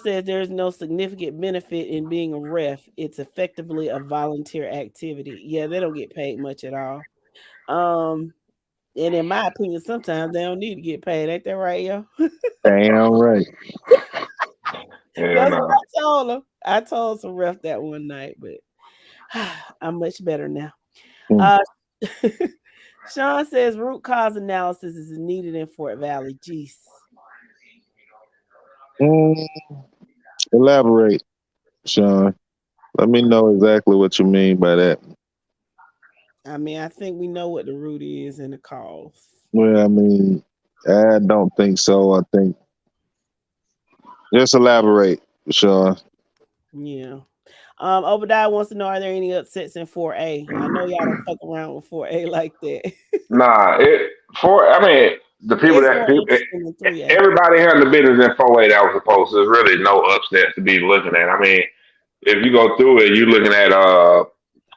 says there's no significant benefit in being a ref. It's effectively a volunteer activity. Yeah, they don't get paid much at all. And in my opinion, sometimes they don't need to get paid. Ain't that right, yo? Damn right. Yeah, That's what I told him. I told some ref that one night, but I'm much better now. Sean says root cause analysis is needed in Fort Valley. Jeez. Elaborate, Sean. Let me know exactly what you mean by that. I mean, I think we know what the root is and the cause. Well, I mean, I don't think so. I think just elaborate, Sean. Yeah. Obadiah wants to know, are there any upsets in 4A? I know y'all don't fuck around with 4A like that. Nah, the people everybody handled the business in 4A that was supposed to. There's really no upsets to be looking at. I mean, if you go through it, you're looking at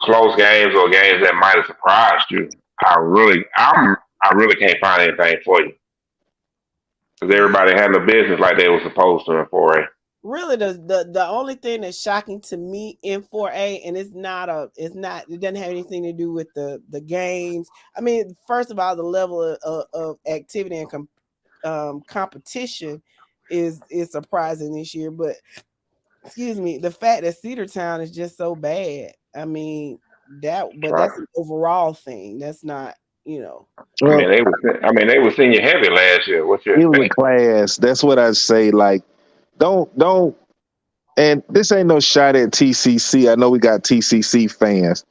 close games or games that might have surprised you. I really can't find anything for you because everybody handled business like they were supposed to in 4A. Really, the only thing that's shocking to me in 4A, and it doesn't have anything to do with the games. I mean, first of all, the level of activity and competition is surprising this year. But excuse me, the fact that Cedartown is just so bad. I mean that's an overall thing. That's not, you know. They were senior heavy last year. What's your? It was a class. That's what I say. Like, don't. And this ain't no shot at TCC. I know we got TCC fans.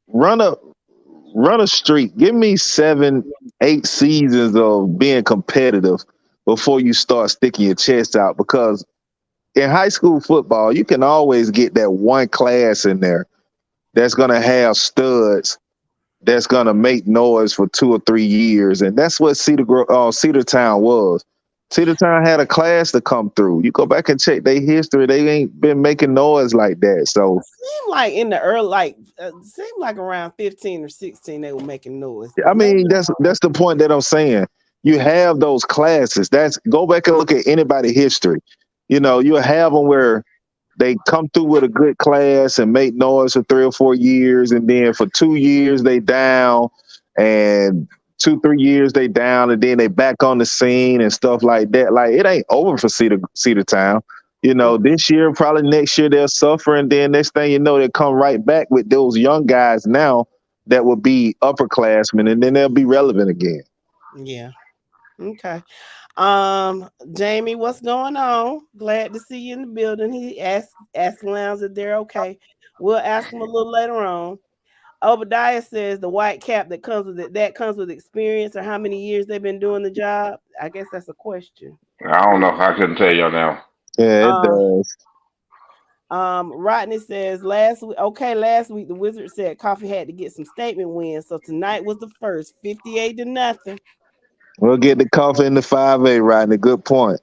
Run a streak. Give me 7-8 seasons of being competitive before you start sticking your chest out. Because in high school football, you can always get that one class in there that's going to have studs that's going to make noise for 2 or 3 years. And that's what Cedartown was. Cedartown had a class to come through. You go back and check their history. They ain't been making noise like that. So it seemed like in the early, seemed like around 15 or 16, they were making noise. I mean, that's the point that I'm saying. You have those classes. Go back and look at anybody's history. You know, you have them where they come through with a good class and make noise for 3 or 4 years, and then for 2 years they down, and 2-3 years they down, and then they back on the scene and stuff like that. Like, it ain't over for Cedartown. You know, this year, probably next year they'll suffer, and then next thing you know, they'll come right back with those young guys now that will be upperclassmen, and then they'll be relevant again. Yeah. Okay. Jamie, what's going on? Glad to see you in the building. He asked Lounge if they're okay. We'll ask him a little later on. Obadiah says the white cap that comes with experience, or how many years they've been doing the job. I guess that's a question. I don't know. I couldn't tell you now. Yeah, it does. Rodney says last week the Wizards said Coffee had to get some statement wins, so tonight was the first, 58-0. We'll get the Coffee in the 5A, Rodney. Good point.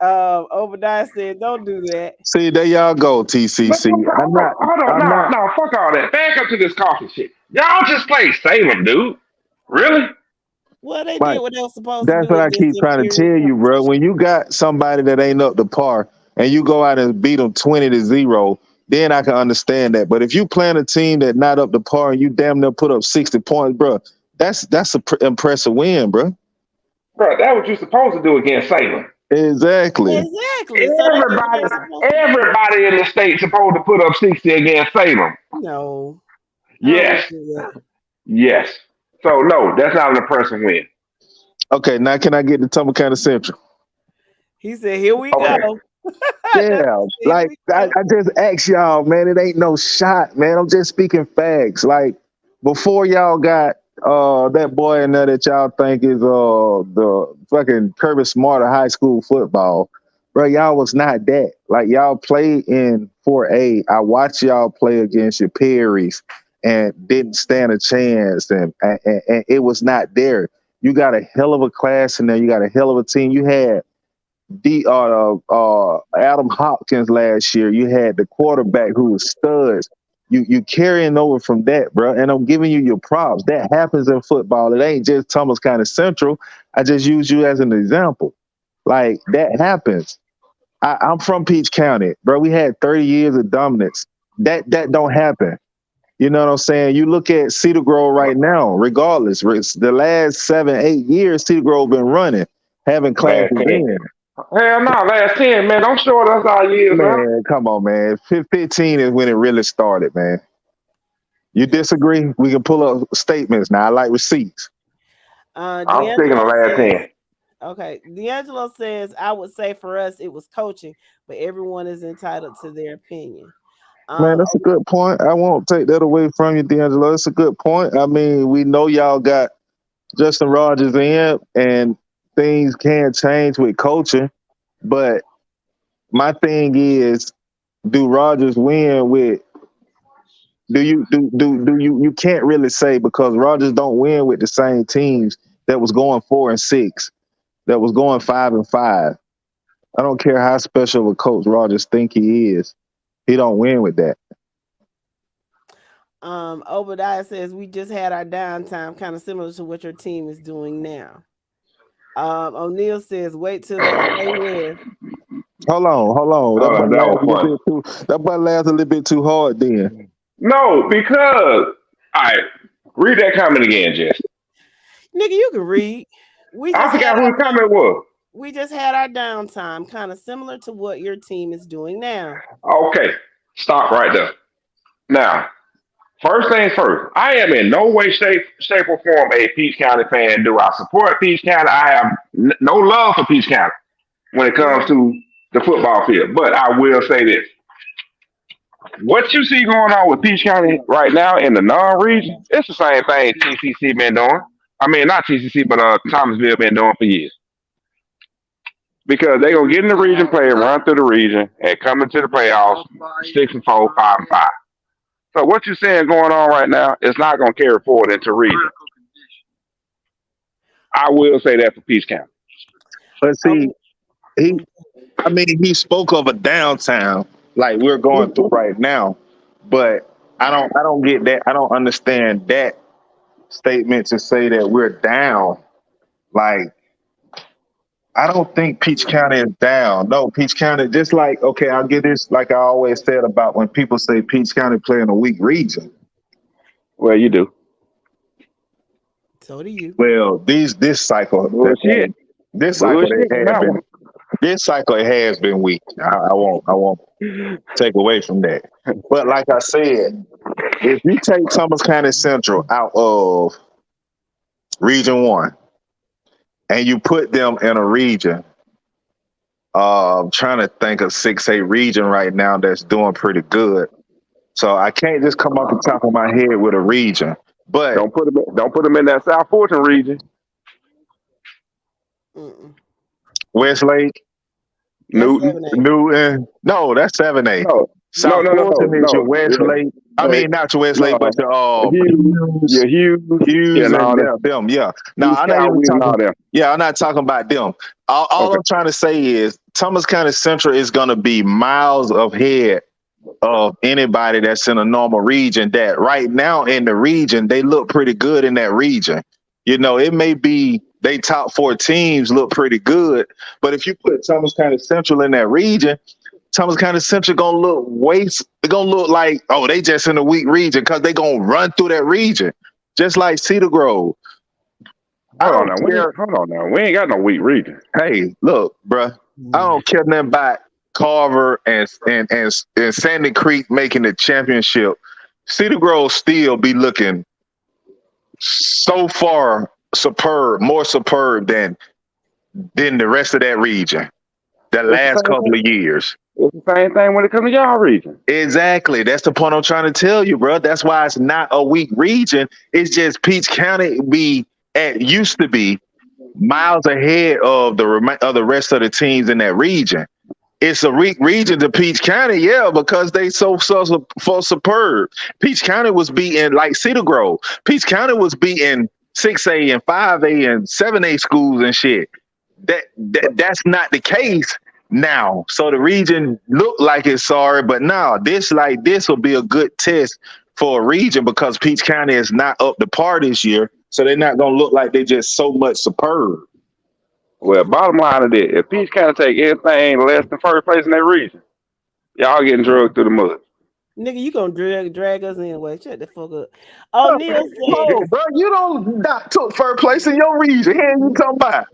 Obadiah said, "Don't do that." See, there y'all go, TCC. No, fuck all that. Back up to this Coffee shit. Y'all just play Salem, dude. Really? Well, they did what they were supposed to do. That's what I keep trying to tell you, bro. When you got somebody that ain't up to par and you go out and beat them 20-0, then I can understand that. But if you playing a team that not up to par and you damn near put up 60 points, bro, that's an impressive win, bro. Bro, that's what you're supposed to do against Salem. Exactly. Exactly. So that's what Everybody, they're supposed to do. everybody in the state supposed to put up 60 against Salem. No. I don't Yes, do that. yes. So no, that's not an impressive win. Okay, now can I get the Tumble County Central? He said, "Here we Okay. go." Yeah, Here like we I go. just asked y'all, man. It ain't no shot, man. I'm just speaking facts. Like before y'all got that boy in there that y'all think is the fucking Kirby Smart of high school football, bro. Y'all was not that. Like y'all played in 4A. I watched y'all play against your Perrys and didn't stand a chance, and it was not there. You got a hell of a class in there. You got a hell of a team. You had Adam Hopkins last year. You had the quarterback who was studs. You carrying over from that, bro. And I'm giving you your props. That happens in football. It ain't just Thomas County Central. I just use you as an example. Like that happens. I'm from Peach County, bro. We had 30 years of dominance. That don't happen. You know what I'm saying? You look at Cedar Grove right now, regardless. The last 7-8 years, Cedar Grove been running, having classes Last 10. in. Hell no, last 10, man. Don't short us our years, man. Man, come on, man. 15 is when it really started, man. You disagree? We can pull up statements now. I like receipts. I'm speaking of last 10. Okay, D'Angelo says, "I would say for us it was coaching, but everyone is entitled to their opinion." Man, that's a good point. I won't take that away from you, D'Angelo. That's a good point. I mean, we know y'all got Justin Rogers in, and things can change with coaching. But my thing is, do Rogers win with? Do you can't really say because Rogers don't win with the same teams that was going 4-6, that was going 5-5. I don't care how special of a coach Rogers think he is. He don't win with that. Obadiah says we just had our downtime, kind of similar to what your team is doing now. O'Neal says, wait till they play with. Hold on. That button laughed a little bit too hard then. No, because all right, read that comment again, Jess. Nigga, you can read. I forgot who the comment was. We just had our downtime, kind of similar to what your team is doing now. Okay, stop right there. Now, first things first, I am in no way, shape, or form a Peach County fan. Do I support Peach County? I have no love for Peach County when it comes to the football field. But I will say this. What you see going on with Peach County right now in the non-region, it's the same thing TCC been doing. I mean, not TCC, but Thomasville been doing for years. Because they're going to get in the region play, run through the region, and come into the playoffs 6-4, 5-5. So what you're saying going on right now is not going to carry forward into region. I will say that for Peach County. But see, he spoke of a downtown like we're going through right now, but I don't get that. I don't understand that statement to say that we're down. Like, I don't think Peach County is down. No, Peach County, just like, okay, I'll get this, like I always said about when people say Peach County playing a weak region. Well, you do. So do you. Well, this cycle, this cycle it has been weak. I won't take away from that. But like I said, if you take Thomas County Central out of Region 1 and you put them in a region, I'm trying to think of 6A region right now that's doing pretty good. So I can't just come off the top of my head with a region. But don't put them in that South Fulton region. Westlake, Newton. No, that's 7A. No. South Fulton is your Westlake. I mean, not your Westlake, but your Hughes and them. Yeah. Now I'm not even talking. Yeah, I'm not talking about them. All I'm trying to say is Thomas County Central is going to be miles ahead of anybody that's in a normal region. That right now in the region, they look pretty good in that region. You know, it may be they top 4 teams look pretty good, but if you put Thomas County Central in that region, Thomas County Central gonna look like, oh, they just in a weak region because they gonna run through that region, just like Cedar Grove. I Hold on don't now. care. Hold on now. We ain't got no weak region. Hey, look, bruh. I don't care nothing about Carver and Sandy Creek making the championship. Cedar Grove still be looking so far superb, more superb than the rest of that region. The It's the last same couple thing. of years. It's the same thing when it comes to y'all region. Exactly. That's the point I'm trying to tell you, bro. That's why it's not a weak region. It's just Peach County used to be miles ahead of the rest of the teams in that region. It's a weak region to Peach County, yeah, because they so superb. Peach County was beating like Cedar Grove. Peach County was beating 6A and 5A and 7A schools and shit. That's not the case now. So the region looked like it's sorry, but now this will be a good test for a region because Peach County is not up to par this year. So they're not gonna look like they're just so much superb. Well, bottom line of it, if Peach County take anything less than first place in their region, y'all getting drugged through the mud. Nigga, you gonna drag us anyway. Shut the fuck up. Oh, Neil said, Oh, bro, you don't not took first place in your region. Here you talking about.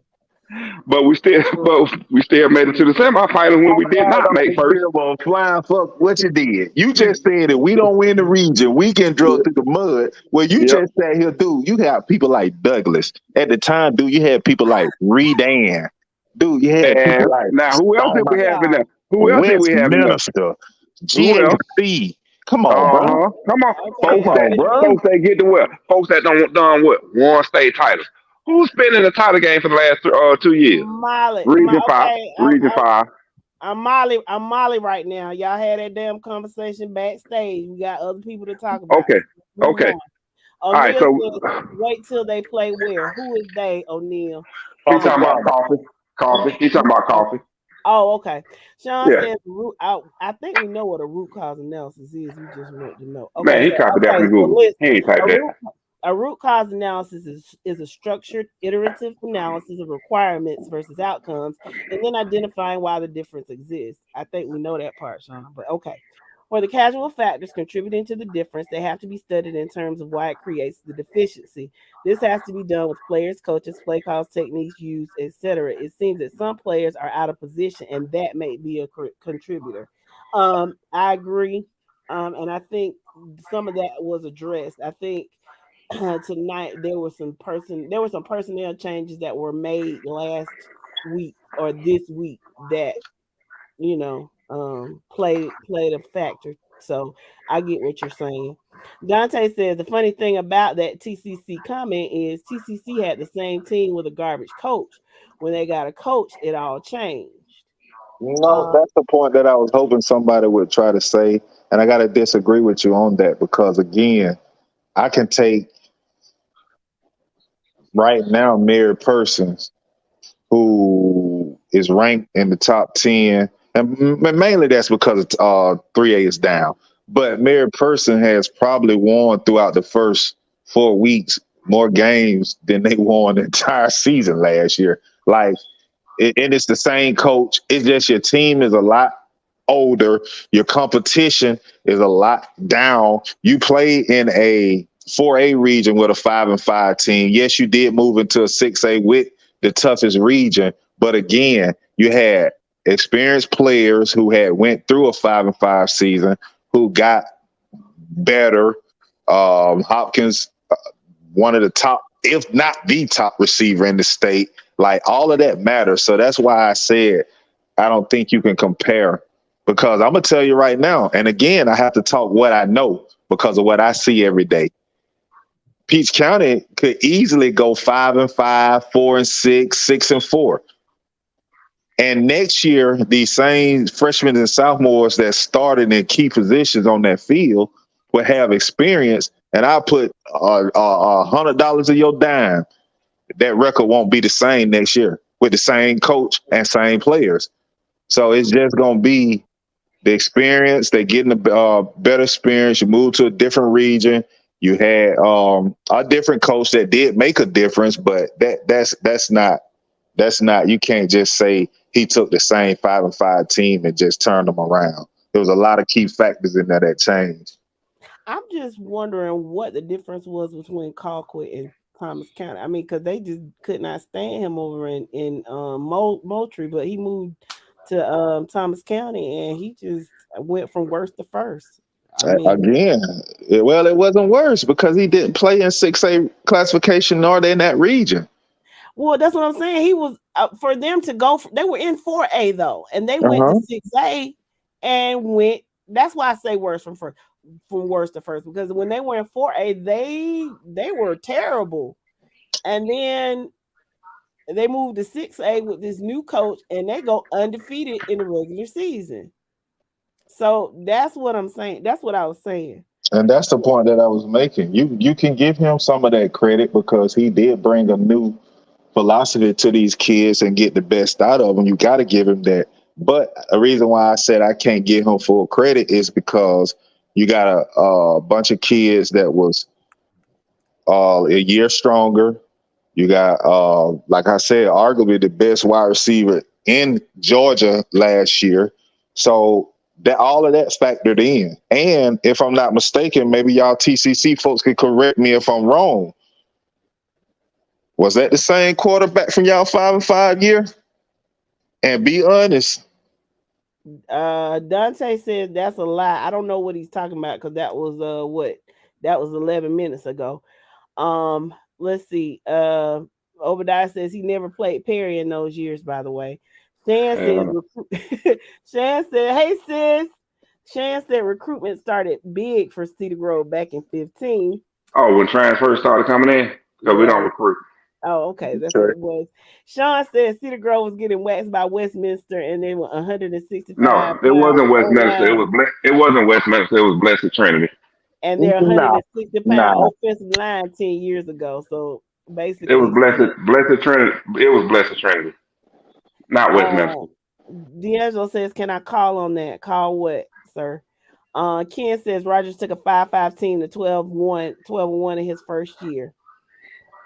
But we still made it to the semifinals when we did not make first. Flying fuck what you did. You just said that we don't win the region, we get drugged through the mud. Well, you just sat here, dude. You have people like Douglas. At the time, dude, you had people like Redan. Dude, you had people like now who else did we have in there? Who else did we have in there? Westminster, GAC. Come on, bro. Come on. Folks that get to what? Folks that done what? Won state titles. Who's been in the title game for the last 2 years? Region 5. I'm Molly right now. Y'all had that damn conversation backstage. We got other people to talk about. Okay. All right, so wait till they play where? Who is they, O'Neal? He's talking about coffee. He's talking about coffee. Oh, okay. Sean says I think we know what a root cause analysis is. We just want to know. Okay, man, he copied that from Google. He ain't typed that. A root cause analysis is a structured, iterative analysis of requirements versus outcomes, and then identifying why the difference exists. I think we know that part, Sean, but okay. For the causal factors contributing to the difference, they have to be studied in terms of why it creates the deficiency. This has to be done with players, coaches, play calls, techniques used, etc. It seems that some players are out of position, and that may be a contributor. I agree, and I think some of that was addressed. I think tonight there were some personnel changes that were made last week or this week that played a factor. So I get what you're saying. Dante says the funny thing about that TCC comment is TCC had the same team with a garbage coach. When they got a coach, it all changed. No, that's the point that I was hoping somebody would try to say, and I got to disagree with you on that because again, I can take right now Mary Persons, who is ranked in the top 10, and mainly that's because 3A is down. But Mary Person has probably won throughout the first 4 weeks more games than they won the entire season last year. And it's the same coach. It's just your team is a lot older. Your competition is a lot down. You play in a 4A region with a 5-5 team. Yes, you did move into a 6A with the toughest region, but again, you had experienced players who had went through a 5-5 season who got better. Hopkins, one of the top, if not the top receiver in the state. Like all of that matters. So that's why I said I don't think you can compare, because I'm gonna tell you right now. And again, I have to talk what I know because of what I see every day. Peach County could easily go 5-5, 4-6, 6-4. And next year, these same freshmen and sophomores that started in key positions on that field will have experience. And I'll put $100 of your dime. That record won't be the same next year with the same coach and same players. So it's just going to be the experience. They're getting a better experience. You move to a different region. You had a different coach that did make a difference, but that's not. You can't just say he took the same 5-5 team and just turned them around. There was a lot of key factors in there that changed. I'm just wondering what the difference was between Colquitt and Thomas County. I mean, because they just could not stand him over in Moultrie, but he moved to Thomas County, and he just went from worst to first. I mean, Again, it wasn't worse because he didn't play in 6A classification nor in that region. well, that's what I'm saying. He was for them to go. They were in 4A though, and they went to 6A and went. That's why I say worse from worst to first, because when they were in 4A, they were terrible, and then they moved to 6A with this new coach, and they go undefeated in the regular season. So that's what I'm saying. That's what I was saying. And that's the point that I was making. You can give him some of that credit because he did bring a new philosophy to these kids and get the best out of them. You got to give him that. But a reason why I said I can't give him full credit is because you got a bunch of kids that was a year stronger. You got, like I said, arguably the best wide receiver in Georgia last year. So that all of that factored in. And if I'm not mistaken, maybe y'all TCC folks can correct me if I'm wrong. Was that the same quarterback from y'all 5-5 year? And be honest. Dante says that's a lie. I don't know what he's talking about because that was that was 11 minutes ago. Let's see. Obadiah says he never played Perry in those years, by the way. Shan said, hey sis. Shan said recruitment started big for Cedar Grove back in 15. Oh, when transfers started coming in? Because we don't recruit. Oh, okay. That's what it was. Sean said Cedar Grove was getting waxed by Westminster and they were 165. No, it wasn't Westminster. It wasn't Westminster. It was Blessed Trinity. And they're 160-pound offensive line 10 years ago. So basically, it was Blessed Trinity. It was Blessed Trinity, not Westminster. D'Angelo says, "Can I call on that? Call what, sir?" Ken says Rogers took a 5-5 team to 12-1 in his first year.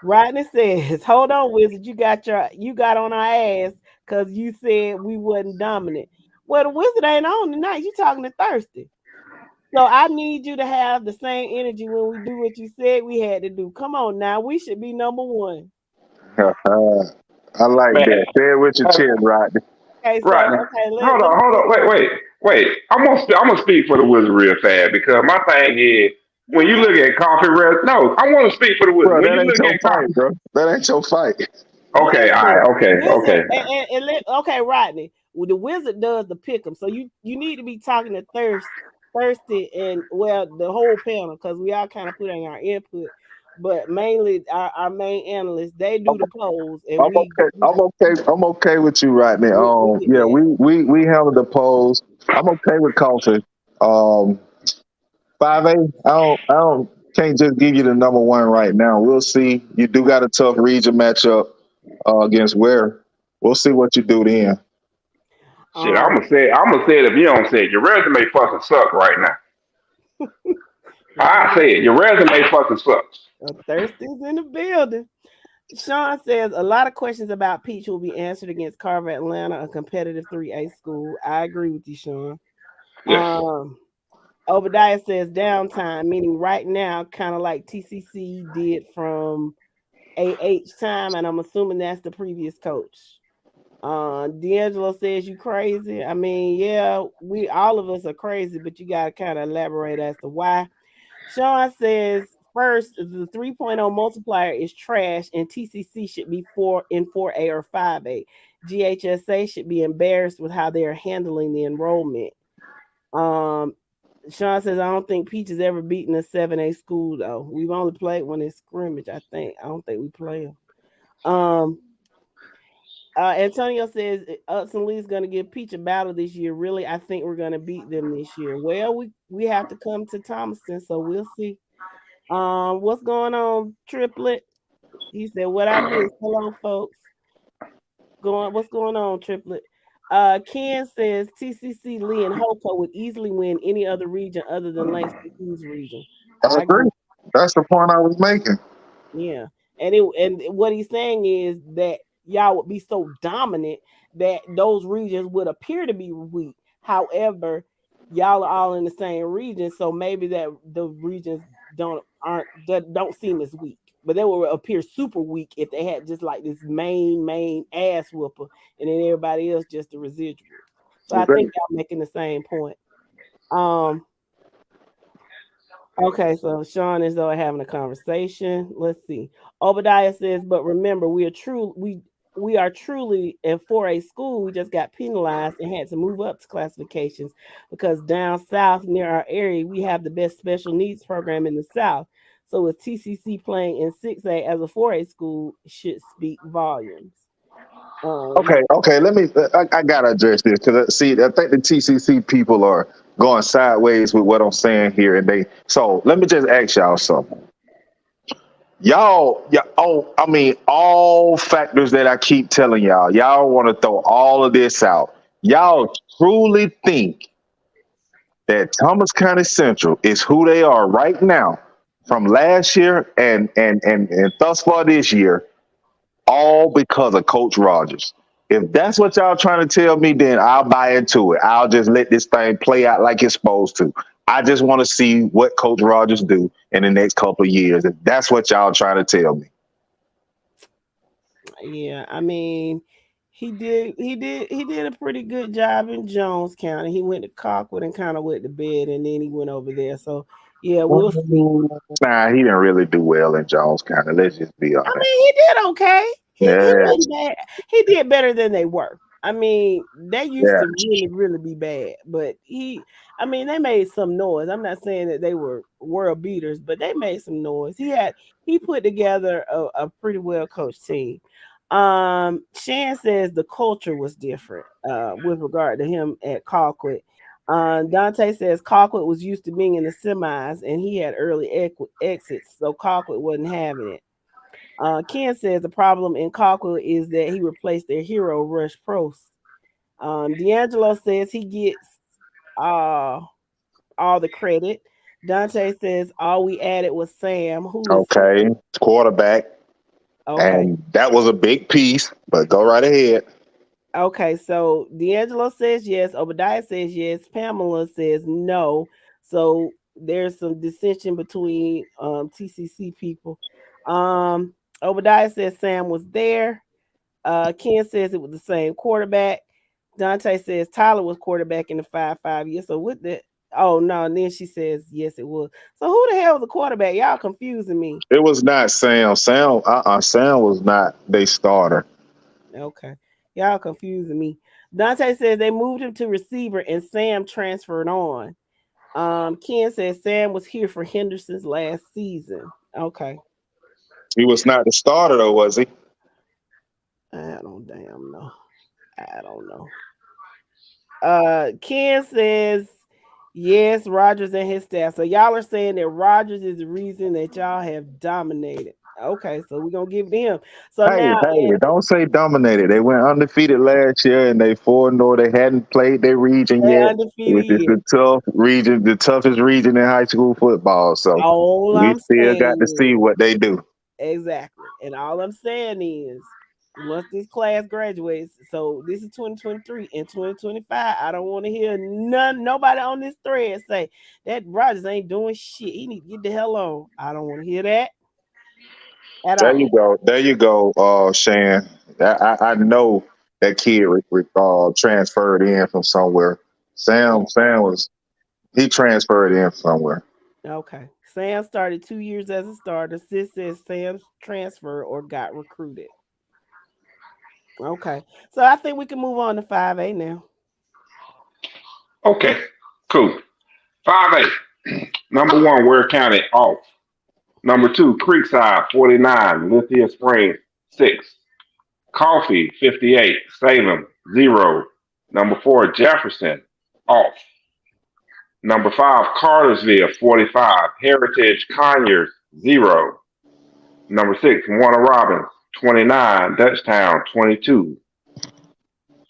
Rodney says, "Hold on, Wizard, you got on our ass because you said we wasn't dominant. Well, the Wizard ain't on tonight. You talking to Thirsty. So I need you to have the same energy when we do what you said we had to do. Come on now, we should be number one." I like that. Say it with your chin, Rodney. Okay, so, Rodney. Hold on. Wait. I'm gonna speak for the Wizard real fast because my thing is when you look at coffee rest. No, I want to speak for the Wizard. Bro, when that you ain't look your at fight, bro. That ain't your fight. Okay, all right, okay. Okay, Rodney. Well, the Wizard does the pick 'em, so you need to be talking to Thirsty and the whole panel because we all kind of put in our input, but mainly our main analysts, they do the polls. And I'm okay with you right now. We handle the polls. I'm okay with coffee. 5A. I don't can't just give you the number one right now. We'll see. You do got a tough region matchup against Ware. We'll see what you do then. Shit, I'm gonna say it if you don't say it. Your resume fucking suck right now. I say it. Your resume fucking sucks. Thirsty's in the building. Sean says a lot of questions about Peach will be answered against Carver Atlanta, a competitive 3A school. I agree with you, Sean. Yes. Obadiah says downtime, meaning right now, kind of like TCC did from AH time, and I'm assuming that's the previous coach. D'Angelo says you crazy. I mean, yeah, we all of us are crazy, but you gotta kind of elaborate as to why. Sean says first, the 3.0 multiplier is trash, and TCC should be 4A or 5A. GHSA should be embarrassed with how they are handling the enrollment. Sean says, I don't think Peach has ever beaten a 7A school, though. We've only played one in scrimmage, I think. I don't think we play them. Antonio says, Upson Lee's going to give Peach a battle this year. Really, I think we're going to beat them this year. Well, we have to come to Thomaston, so we'll see. What's going on, Triplet? He said, what I missed? Hello, folks. What's going on, Triplet? Ken says TCC, Lee, and Hoco would easily win any other region other than Langston Hughes region. I agree. That's the point I was making. Yeah, and what he's saying is that y'all would be so dominant that those regions would appear to be weak. However, y'all are all in the same region, so maybe that the regions don't seem as weak. but they would appear super weak if they had just like this main ass whooper, and then everybody else just the residual. So I think y'all making the same point. Okay, so Sean is though having a conversation. Let's see. Obadiah says, but remember, we are truly in 4A school. We just got penalized and had to move up to classifications because down south near our area, we have the best special needs program in the South. So with TCC playing in 6A as a 4A school should speak volumes. Okay. Let me. I gotta address this because see, I think the TCC people are going sideways with what I'm saying here, and So let me just ask y'all something. Y'all, I mean, all factors that I keep telling y'all want to throw all of this out. Y'all truly think that Thomas County Central is who they are right now from last year and thus far this year, all because of Coach Rogers. If that's what y'all trying to tell me, then I'll buy into it. I'll just let this thing play out like it's supposed to. I just want to see what Coach Rogers do in the next couple of years. If that's what y'all trying to tell me. Yeah, I mean, he did a pretty good job in Jones County. He went to Cockwood and kind of went to bed, and then he went over there. So yeah, we'll see. Nah, he didn't really do well in Jones County. Let's just be honest. I mean, he did okay. He wasn't bad. He did better than they were. I mean, they used to really be bad, but they made some noise. I'm not saying that they were world beaters, but they made some noise. He put together a pretty well coached team. Shan says the culture was different with regard to him at Colquitt. Dante says Colquitt was used to being in the semis and he had early exits, so Colquitt wasn't having it. Ken says the problem in Colquitt is that he replaced their hero Rush Prost. D'Angelo says he gets all the credit. Dante says all we added was Sam. Quarterback. Okay. And that was a big piece, but go right ahead. Okay, so D'Angelo says yes. Obadiah says yes. Pamela says no. So there's some dissension between TCC people. Obadiah says Sam was there. Ken says it was the same quarterback. Dante says Tyler was quarterback in the 5-5 year. So with that, oh no, and then she says yes, it was. So who the hell was the quarterback? Y'all confusing me. It was not Sam. Sam was not their starter. Okay. Y'all confusing me. Dante says they moved him to receiver and Sam transferred on. Ken says Sam was here for Henderson's last season. Okay. He was not the starter though, was he? I don't know. Ken says yes, Rogers and his staff. So y'all are saying that Rogers is the reason that y'all have dominated. Okay, so we're gonna give them. So hey, don't say dominated. They went undefeated last year and they 4-0. They hadn't played their region yet. It's a tough region, the toughest region in high school football. So we still got to see what they do. Exactly. And all I'm saying is once this class graduates, so this is 2023 and 2025, I don't want to hear nobody on this thread say that Rogers ain't doing shit. He need to get the hell on. I don't want to hear that. There you go, Shan. I know that kid transferred in from somewhere. Sam transferred in somewhere. Okay. Sam started 2 years as a starter. Sis says Sam's transfer or got recruited. Okay. So I think we can move on to 5A now. Okay, cool. 5A. Number 1, Ware County, off. Number 2, Creekside, 49. Lithia Springs, 6. Coffee, 58. Salem, 0. Number 4, Jefferson, off. Number 5, Cartersville, 45. Heritage, Conyers, 0. Number 6, Warner Robins, 29. Dutchtown, 22.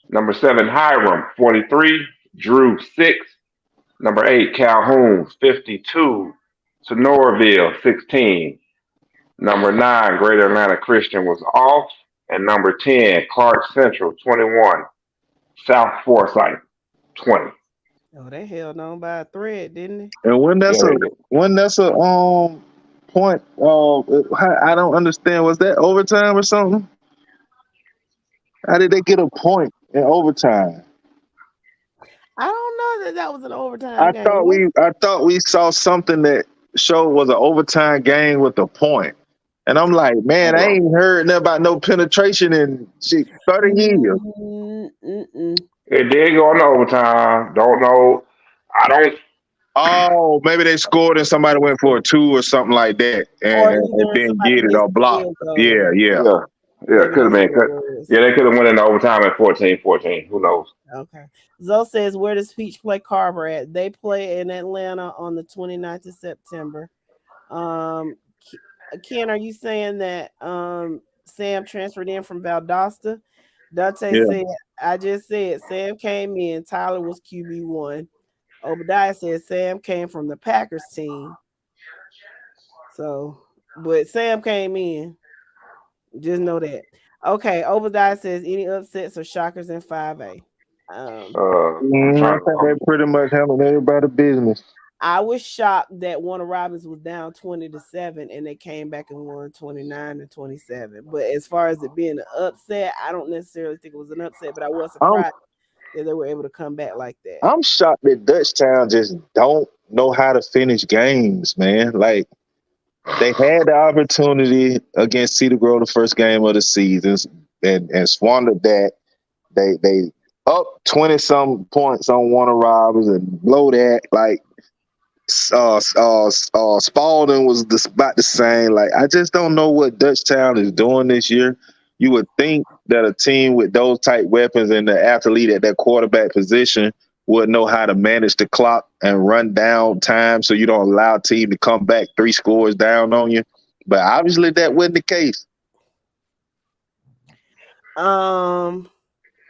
Number 7, Hiram, 43. Drew, 6. Number 8, Calhoun, 52. Sonoraville, 16. Number 9, Greater Atlanta Christian was off. And number 10, Clark Central, 21. South Forsyth, 20. Oh, they held on by a thread, didn't they? And when that's a point. I don't understand. Was that overtime or something? How did they get a point in overtime? I don't know that was an overtime I game. thought we saw something that showed was an overtime game with a point. And I'm like, man, I ain't heard nothing about no penetration in 30 years. It did go into overtime. Don't know. I don't. Oh, maybe they scored and somebody went for a 2 or something like that, Or and either didn't somebody get it missed or the blocked. field goal. Yeah. Yeah, it could have been. Yeah, they could have went into overtime at 14-14. Who knows? Okay. Zoe says, where does Peach play Carver at? They play in Atlanta on the 29th of September. Ken, are you saying that Sam transferred in from Valdosta? Dante said, I just said Sam came in. Tyler was QB1. Obadiah said Sam came from the Packers team. So, but Sam came in. Just know that. Okay, Obadiah says any upsets or shockers in 5A. I think they pretty much handled everybody's business. I was shocked that Warner Robins was down 20-7 and they came back and won 29-27. But as far as it being an upset, I don't necessarily think it was an upset, but I was surprised that they were able to come back like that. I'm shocked that Dutchtown just don't know how to finish games, man. Like, they had the opportunity against Cedar Grove the first game of the season and squandered that. They up 20-some points on Warner Robins and blow that. Like, Spalding was about the same. Like, I just don't know what Dutchtown is doing this year. You would think that a team with those type weapons and the athlete at that quarterback position would know how to manage the clock and run down time so you don't allow a team to come back 3 scores down on you. But obviously that wasn't the case.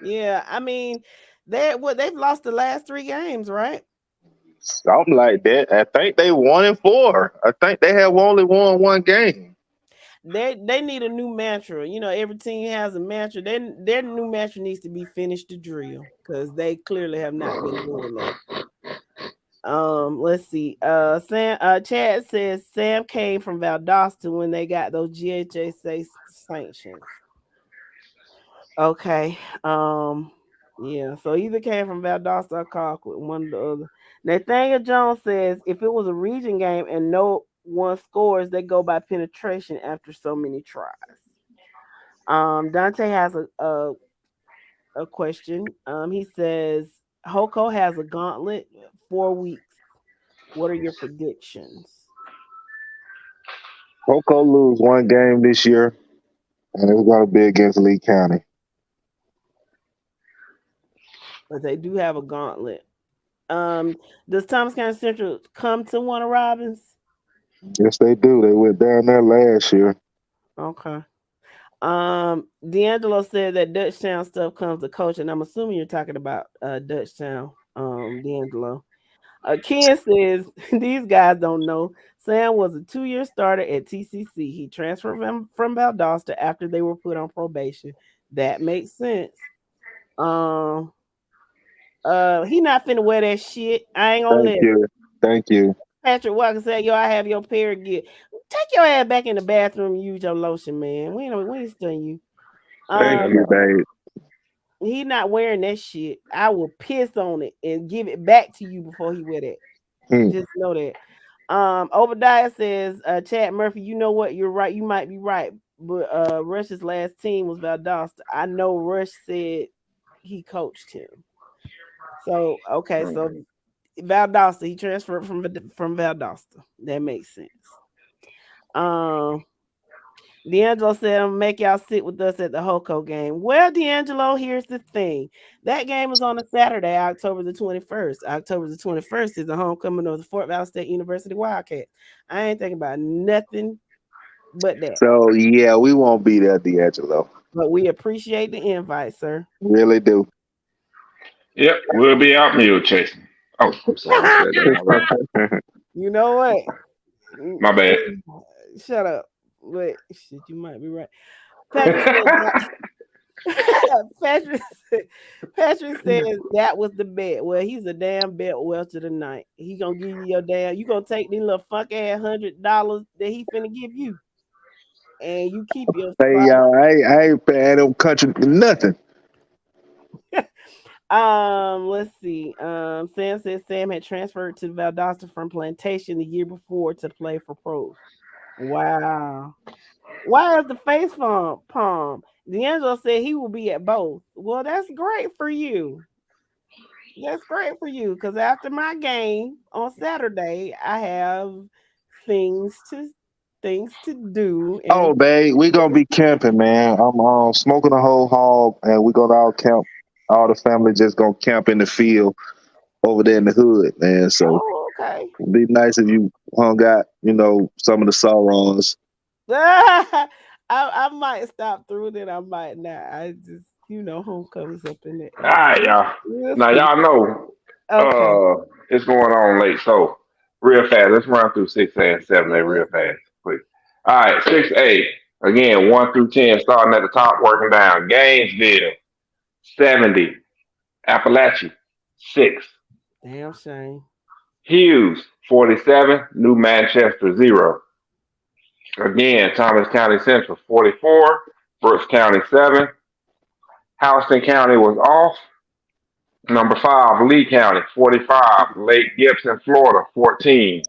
Yeah, I mean, they've lost the last 3 games, right? Something like that. I think they 1-4. I think they have only won 1 game. They need a new mantra. You know, every team has a mantra. Their new mantra needs to be finish the drill because they clearly have not been doing that. Let's see. Chad says Sam came from Valdosta when they got those GHSA sanctions. Okay. Yeah, so either came from Valdosta or Colquitt, one or the other. Nathaniel Jones says if it was a region game and no one scores, they go by penetration after so many tries. Dante has a question. He says Hoko has a gauntlet 4 weeks. What are your predictions? Hoko lose 1 game this year, and it's going to be against Lee County. But they do have a gauntlet. Does Thomas County Central come to Warner Robins? Yes, they do. They went down there last year. Okay. D'Angelo said that Dutchtown stuff comes to coach, and I'm assuming you're talking about Dutchtown, D'Angelo. Ken says these guys don't know. Sam was a 2-year starter at TCC. He transferred from Valdosta after they were put on probation. That makes sense. He not finna wear that shit. I ain't gonna let you. Thank you. Patrick Walker said, yo, I have your pair of gear. Take your ass back in the bathroom and use your lotion, man. We ain't stunning you. Thank you, babe. He not wearing that shit. I will piss on it and give it back to you before he wear that. Just know that. Obadiah says, Chad Murphy, you know what? You're right. You might be right. But Rush's last team was Valdosta. I know Rush said he coached him. So, okay. So Valdosta, he transferred from Valdosta. That makes sense. D'Angelo said, I'm gonna make y'all sit with us at the Hoko game. Well, D'Angelo, here's the thing. That game was on a Saturday, October the 21st. October the 21st is the homecoming of the Fort Valley State University Wildcats. I ain't thinking about nothing but that. So, yeah, we won't be there, D'Angelo. But we appreciate the invite, sir. Really do. Yep, we'll be out mute, Jason. Oh, I'm sorry. You know what? My bad. Shut up. Wait, shit, you might be right. Patrick, Patrick says that was the bet. Well, he's a damn bet welcher tonight. He gonna give you your damn. You gonna take these little fuck ass $100 that he finna give you, and you keep your. Hey y'all, I ain't paying them country nothing. Let's see. Sam said Sam had transferred to Valdosta from Plantation the year before to play for pros. Wow. Why is the face palm? D'Angelo said he will be at both. Well, that's great for you. That's great for you because after my game on Saturday, I have things to do. And Oh, babe, we gonna be camping, man. I'm smoking a whole hog, and we gonna all camp. All the family just gonna camp in the field over there in the hood, man. So okay. it'd be nice if you hung out, some of the sorrows. I might stop through, then I might not. I just, homecoming's up in there. All right, y'all. Now y'all know it's going on late, so real fast. Let's run through 6A and 7A real fast, quick. All right, 6A again, 1 through 10, starting at the top, working down. Gainesville 70, Appalachia 6. Damn shame. Hughes 47, New Manchester 0. Again, Thomas County Central 44, Brooks County 7. Houston County was off. Number 5, Lee County 45, Lake Gibson, Florida 14.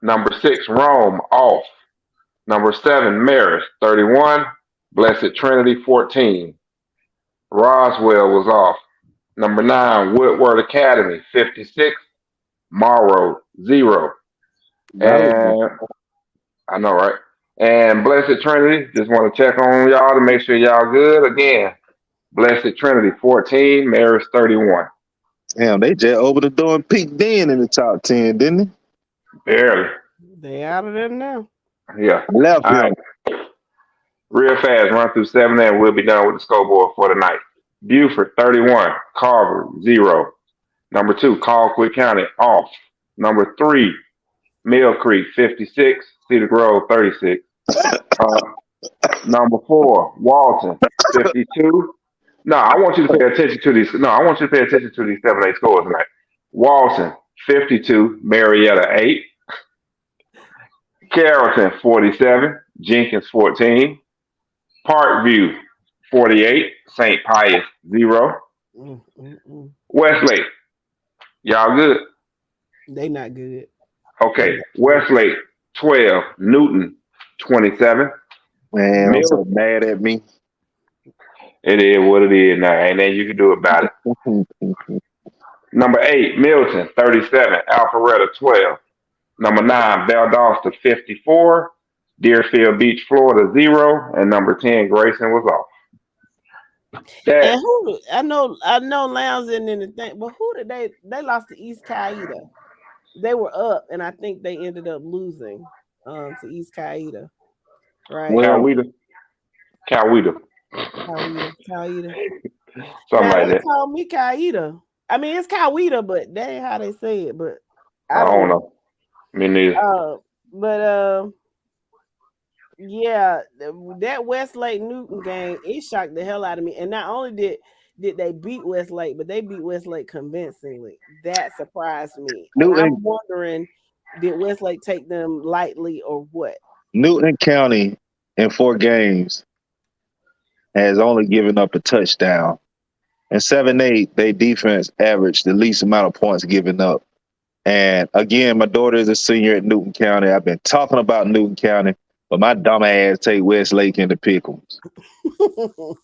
Number 6, Rome off. Number 7, Marist 31, Blessed Trinity 14. Roswell was off. Number 9, Woodward Academy 56, Morrow 0. And I know, right? And Blessed Trinity, just want to check on y'all to make sure y'all good. Again, Blessed Trinity 14, Marist 31. Damn, they just opened the door and peaked in the top 10, didn't they? Barely. They out of there now. Yeah. Left All him. right. Real fast, run through 7 and we'll be done with the scoreboard for the night. Buford 31, Carver 0. Number 2, Colquitt County off. Number 3, Mill Creek 56, Cedar Grove 36. Number 4, Walton 52. No, I want you to pay attention to these. No, I want you to pay attention to these 7A scores tonight. Walton 52, Marietta 8. Carrollton 47, Jenkins 14. Parkview 48, St. Pius 0. Westlake, y'all good? They not good. Okay, Westlake 12, Newton 27. Man, I'm so mad at me. It is what it is now. Ain't nothing you can do about it. Number 8, Milton 37, Alpharetta 12. Number 9, Valdosta 54, Deerfield Beach, Florida 0, and number 10, Grayson was off. And who I know Lounge in the thing, but who did they lost to East Caida? They were up, and I think they ended up losing to East Caida. Right. Coweta. Something like that. Call me Caida. I mean, it's Coweta, but that ain't how they say it. But I don't know. Me neither. Yeah, that Westlake Newton game, it shocked the hell out of me. And not only did they beat Westlake, but they beat Westlake convincingly. That surprised me. And I'm wondering, did Westlake take them lightly or what? Newton County in 4 games has only given up a touchdown. In 7-8, their defense averaged the least amount of points given up. And again, my daughter is a senior at Newton County. I've been talking about Newton County, but my dumb ass take Westlake into pickles.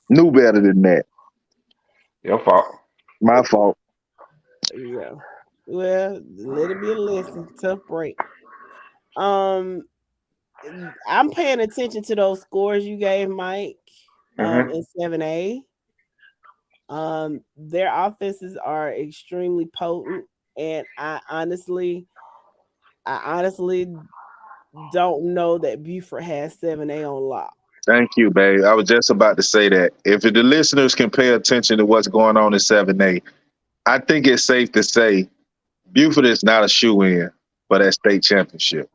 Knew better than that. Your fault. My fault. Yeah. Well, let it be a lesson. Tough break. I'm paying attention to those scores you gave, Mike, in 7A. Their offenses are extremely potent, and I honestly don't know that Buford has 7A on lock. Thank you, babe. I was just about to say that. If the listeners can pay attention to what's going on in 7A, I think it's safe to say Buford is not a shoe-in for that state championship.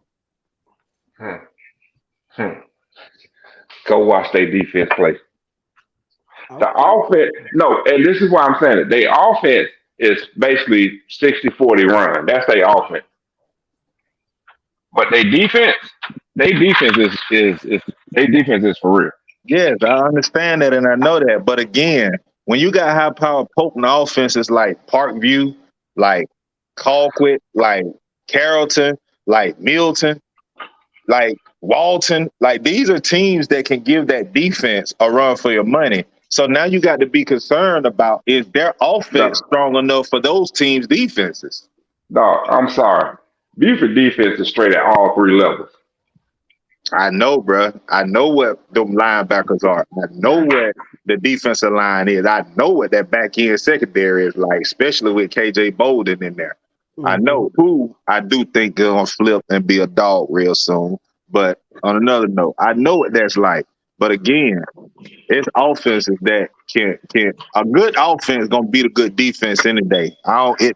Go watch their defense play. The offense, no, and this is why I'm saying it. Their offense is basically 60-40 run. That's their offense. But their defense is their defense is for real. Yes, I understand that and I know that. But again, when you got high power potent offenses like Parkview, like Colquitt, like Carrollton, like Milton, like Walton, like these are teams that can give that defense a run for your money. So now you got to be concerned about, is their offense strong enough for those teams' defenses? No, I'm sorry. Buford defense is straight at all three levels. I know, bro. I know what them linebackers are. I know what the defensive line is. I know what that back end secondary is like, especially with KJ Bolden in there. Mm-hmm. I know who I do think is going to flip and be a dog real soon. But on another note, I know what that's like. But again, it's offenses that can a good offense gonna beat a good defense any day.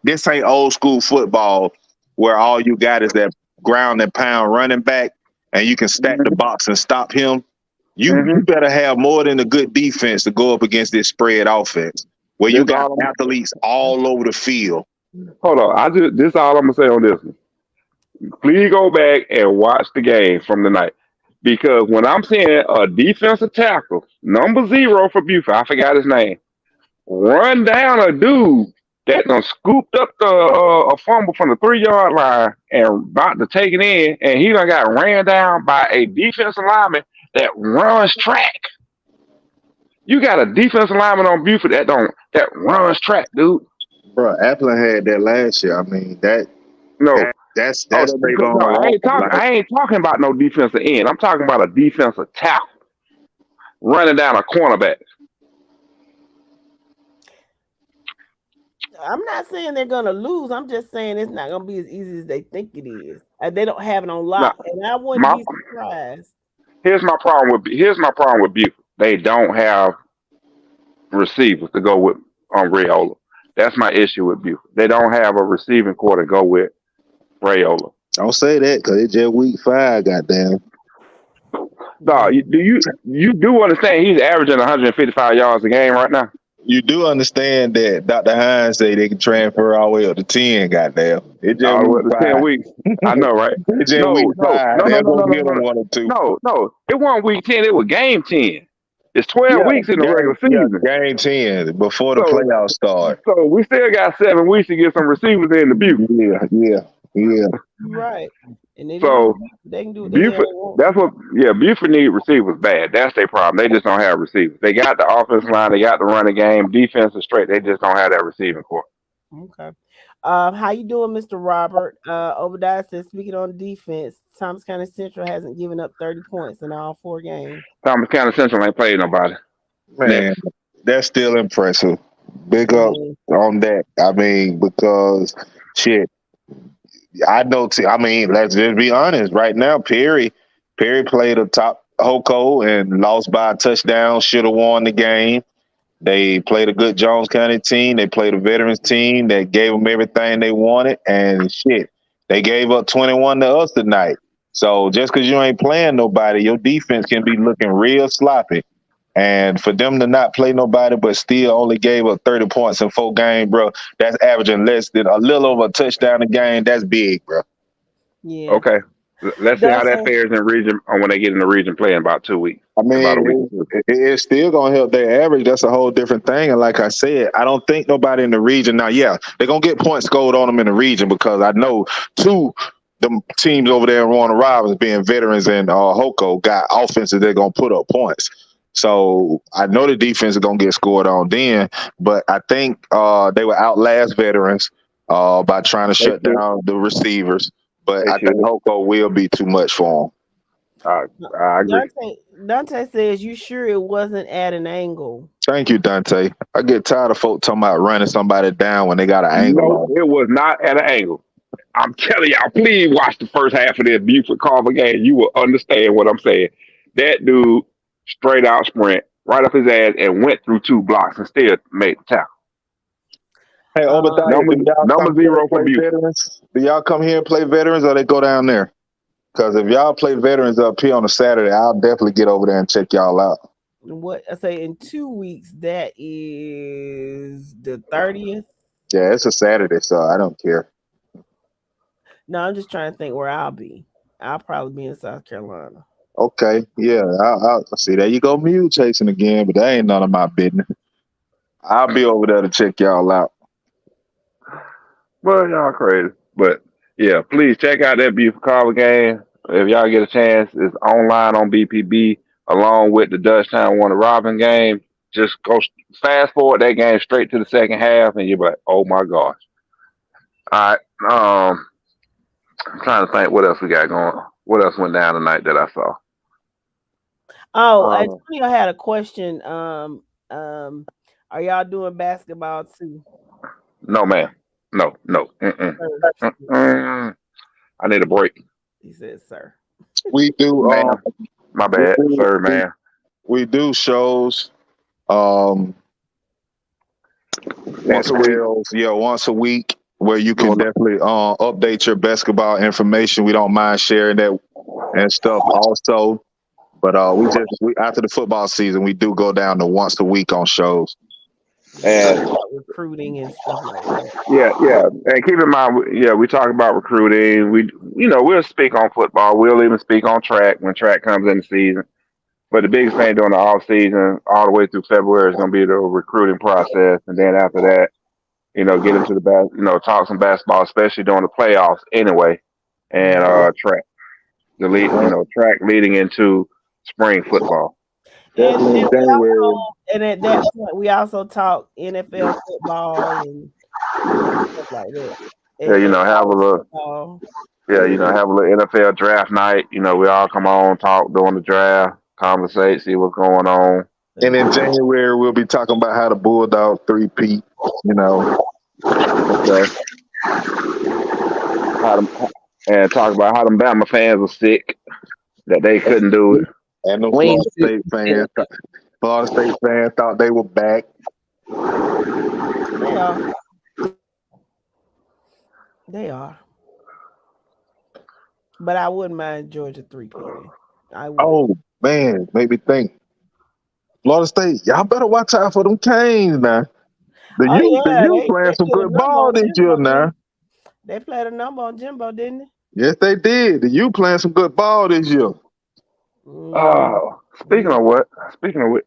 This ain't old school football where all you got is that ground and pound running back and you can stack the box and stop him. You better have more than a good defense to go up against this spread offense where you got athletes all over the field. Hold on, this is all I'm gonna say on this one. Please go back and watch the game from the night. Because when I'm seeing a defensive tackle, number 0 for Buford, I forgot his name, run down a dude that done scooped up a fumble from the 3-yard line and about to take it in, and he done got ran down by a defensive lineman that runs track. You got a defensive lineman on Buford that runs track, dude. Bro, Appleton had that last year. I mean, That's straight on. I ain't talking about no defensive end. I'm talking about a defensive tackle running down a cornerback. I'm not saying they're gonna lose. I'm just saying it's not gonna be as easy as they think it is. They don't have it on lock, and I wouldn't be surprised. Here's my problem with Buford. They don't have receivers to go with on Rayola. That's my issue with Buford. They don't have a receiving core to go with Rayola. Don't say that because it's just week 5, goddamn. No, you do understand he's averaging 155 yards a game right now. You do understand that Dr. Hines say they can transfer all the way up to 10, goddamn. It's just all the 10 weeks. I know, right? It's just week 5. They're going to get them 1 or 2. No. It wasn't week 10. It was game 10. It's 12 weeks in the regular season. Game 10 before the playoffs start. So we still got 7 weeks to get some receivers in the Buford. Yeah. Right. And they can do Buford. Buford need receivers bad. That's their problem. They just don't have receivers. They got the offensive line. They got the running game. Defense is straight. They just don't have that receiving core. Okay. How you doing, Mr. Robert? Obadiah says, speaking on defense, Thomas County Central hasn't given up 30 points in all 4 games. Thomas County Central ain't played nobody. Man, that's still impressive. Big up on that. I mean, because shit, I know. Let's just be honest. Right now, Perry played a top Hoco and lost by a touchdown. Should have won the game. They played a good Jones County team. They played a veterans team that gave them everything they wanted. And shit, they gave up 21 to us tonight. So just because you ain't playing nobody, your defense can be looking real sloppy. And for them to not play nobody but still only gave up 30 points in 4 games, bro, that's averaging less than a little over a touchdown a game. That's big, bro. Yeah. Okay. Let's see how that fares in region when they get in the region play in about 2 weeks. I mean, it's still going to help their average. That's a whole different thing. And like I said, I don't think nobody in the region now, they're going to get points scored on them in the region because I know 2 them teams over there in Warner Robins being veterans and Hoco got offenses they're going to put up points. So I know the defense is going to get scored on then, but I think they will outlast veterans by trying to shut down the receivers. But I think Hoco will be too much for him. I agree. Dante says, you sure it wasn't at an angle? Thank you, Dante. I get tired of folk talking about running somebody down when they got an angle. No, it was not at an angle. I'm telling y'all, please watch the first half of this Buford Carver game. You will understand what I'm saying. That dude straight out sprint right up his ass and went through 2 blocks and still made the tackle. Hey, Obadiah, number 0 for Buford. Do y'all come here and play veterans or they go down there? Because if y'all play veterans up here on a Saturday, I'll definitely get over there and check y'all out. What I say in 2 weeks, that is the 30th. Yeah, it's a Saturday, so I don't care. No, I'm just trying to think where I'll be. I'll probably be in South Carolina. Okay, yeah, I'll see. There you go, mule chasing again, but that ain't none of my business. I'll be over there to check y'all out. Well, y'all crazy. But yeah, please check out that Beautiful Carver game. If y'all get a chance, it's online on BPB along with the Dutchtown Warner Robin game. Just go fast forward that game straight to the second half, and you'll be like, "Oh my gosh!" All right. I'm trying to think what else we got going. What else went down tonight that I saw? Oh, Antonio had a question. Are y'all doing basketball too? No, ma'am. No. I need a break. He said, "Sir." We do, ma'am. My bad, sir, man. We do shows. Once a week. Yeah, once a week, where you can definitely update your basketball information. We don't mind sharing that and stuff also. But we after the football season, we do go down to once a week on shows. And recruiting and stuff like that. Yeah. And keep in mind, we talk about recruiting. We'll speak on football. We'll even speak on track when track comes in the season. But the biggest thing during the off season, all the way through February, is going to be the recruiting process. And then after that, get into the talk some basketball, especially during the playoffs anyway. And track, track leading into spring football. And at that point, we also talk NFL football and stuff like that. Have a little NFL draft night. We all come on, talk during the draft, conversate, see what's going on. And in January, we'll be talking about how the Bulldogs three-peat, Okay. And talk about how them Bama fans were sick, that they couldn't do it. And the Florida State fans thought they were back. They are. But I wouldn't mind Georgia 3-peating. Oh, man, made me think. Florida State, y'all better watch out for them Canes now. The U playing some good ball this year now. They played a number on Jimbo, didn't they? Yes, they did. The U playing some good ball this year. Speaking of what,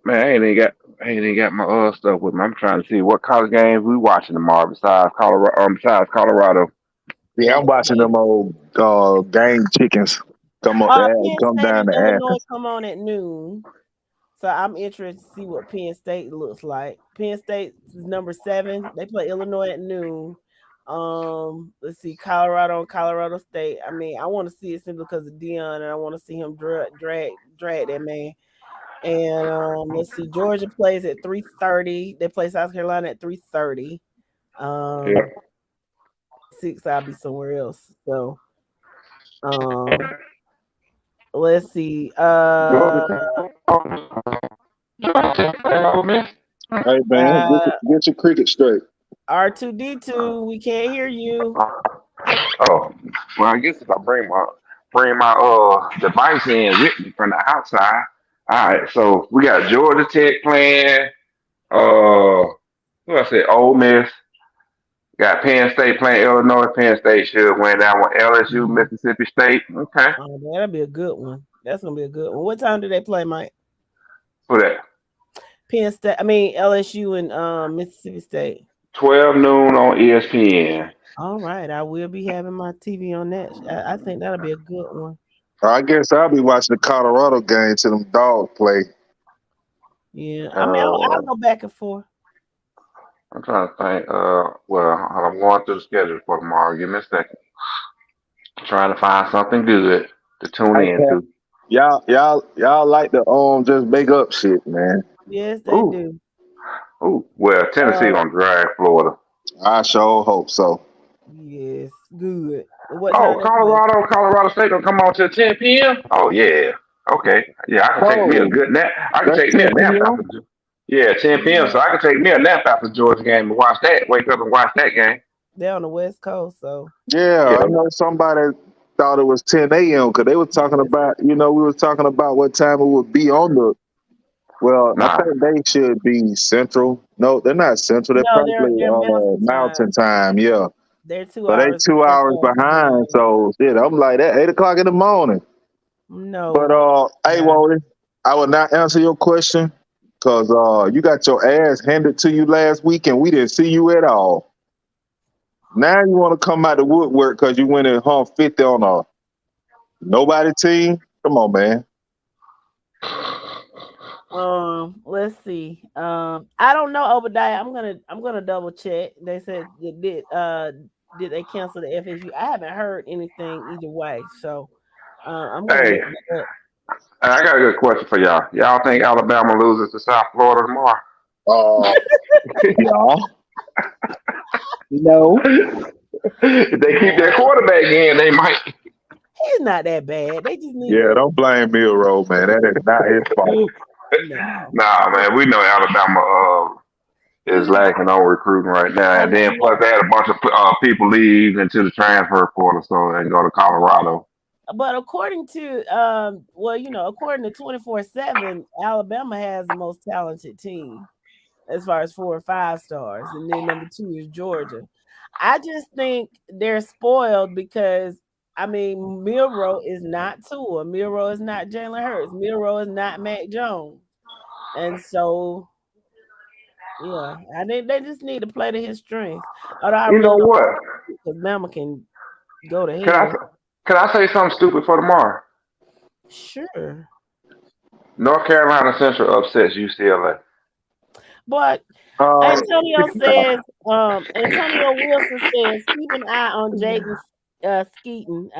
man, I ain't even got my stuff with me. I'm trying to see what college games we watching tomorrow besides Colorado. Yeah, I'm watching them old game chickens come down to Athens. Come on at noon. So I'm interested to see what Penn State looks like. Penn State is number 7. They play Illinois at noon. Let's see, Colorado State. I mean, I want to see it simply because of Dion, and I want to see him drag that man. And let's see, Georgia plays at 3:30. They play South Carolina at 3:30. 6, I'll be somewhere else. So, let's see. Hey man, get your cricket straight. R2D2, we can't hear you. Oh, well, I guess if I bring my device in with me from the outside. All right, so we got Georgia Tech playing. Who I said? Ole Miss. Got Penn State playing Illinois. Penn State should win that one. LSU, Mississippi State. Okay. Oh, that'll be a good one. That's gonna be a good one. What time do they play, Mike? Who that? Penn State. I mean LSU and Mississippi State. 12 noon on ESPN. All right, I will be having my TV on that. I think that'll be a good one. I guess I'll be watching the Colorado game till them dogs play. Yeah, I mean, I'll go back and forth. I'm trying to think. I'm going through the schedule for tomorrow. Give me a second. I'm trying to find something good to tune into. Y'all like to just make up shit, man. Yes, they do. Ooh, well, Tennessee gonna drag Florida. I sure hope so. Yes, good. Colorado State gonna come on till 10 p.m. Oh yeah, okay, yeah, I can take me a good nap. I can take me a nap after. Yeah, 10 p.m. So I can take me a nap after the Georgia game and watch that. Wake up and watch that game. They're on the West Coast, so yeah. I know somebody thought it was 10 a.m. because they were talking about, we were talking about what time it would be on Well, I Nah. think they should be central. No, they're not central. They're No, probably they're mountain time. mountain time. Yeah, They're 2 but they hours. 2 hours behind. So shit, I'm like that 8 o'clock in the morning. No. But hey, Yeah. Wally, I will not answer your question because you got your ass handed to you last week and we didn't see you at all. Now you want to come out the woodwork because you went and hung 50 on a nobody team? Come on, man. Let's see. I don't know, Obadiah. I'm gonna double check. They said did they cancel the FSU? I haven't heard anything either way. So I'm gonna Hey, look that up. I got a good question for y'all. Y'all think Alabama loses to South Florida tomorrow? Yeah. No. If they keep their quarterback in, they might. He's not that bad. They just need Yeah, don't blame Milrow, man. That is not his fault. no. Nah, man, we know Alabama is lacking on recruiting right now, and then plus they had a bunch of people leave into the transfer portal, so they go to Colorado. But according to according to 24/7, Alabama has the most talented team as far as 4 and 5 stars, and then number 2 is Georgia. I just think they're spoiled because Milrow is not Tua, Milrow is not Jalen Hurts, Milrow is not Mac Jones, and so yeah, I think they just need to play to his strengths. Although I You know really what? because Bama can go to Can I hell. can I say something stupid for tomorrow? Sure. North Carolina Central upsets UCLA. But Antonio Wilson says keep an eye on Jaden Skeeton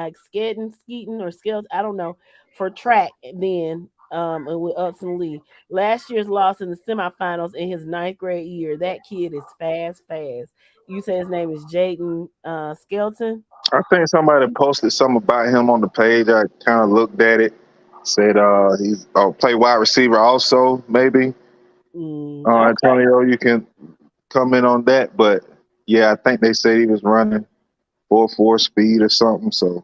or Skills, I don't know, for track then and with Upson Lee. Last year's loss in the semifinals in his 9th grade year. That kid is fast. You say his name is Jaden Skelton? I think somebody posted something about him on the page. I kind of looked at it. Said he's play wide receiver also, maybe. Okay. Antonio, you can comment on that. But yeah, I think they said he was running 4.4 speed or something. So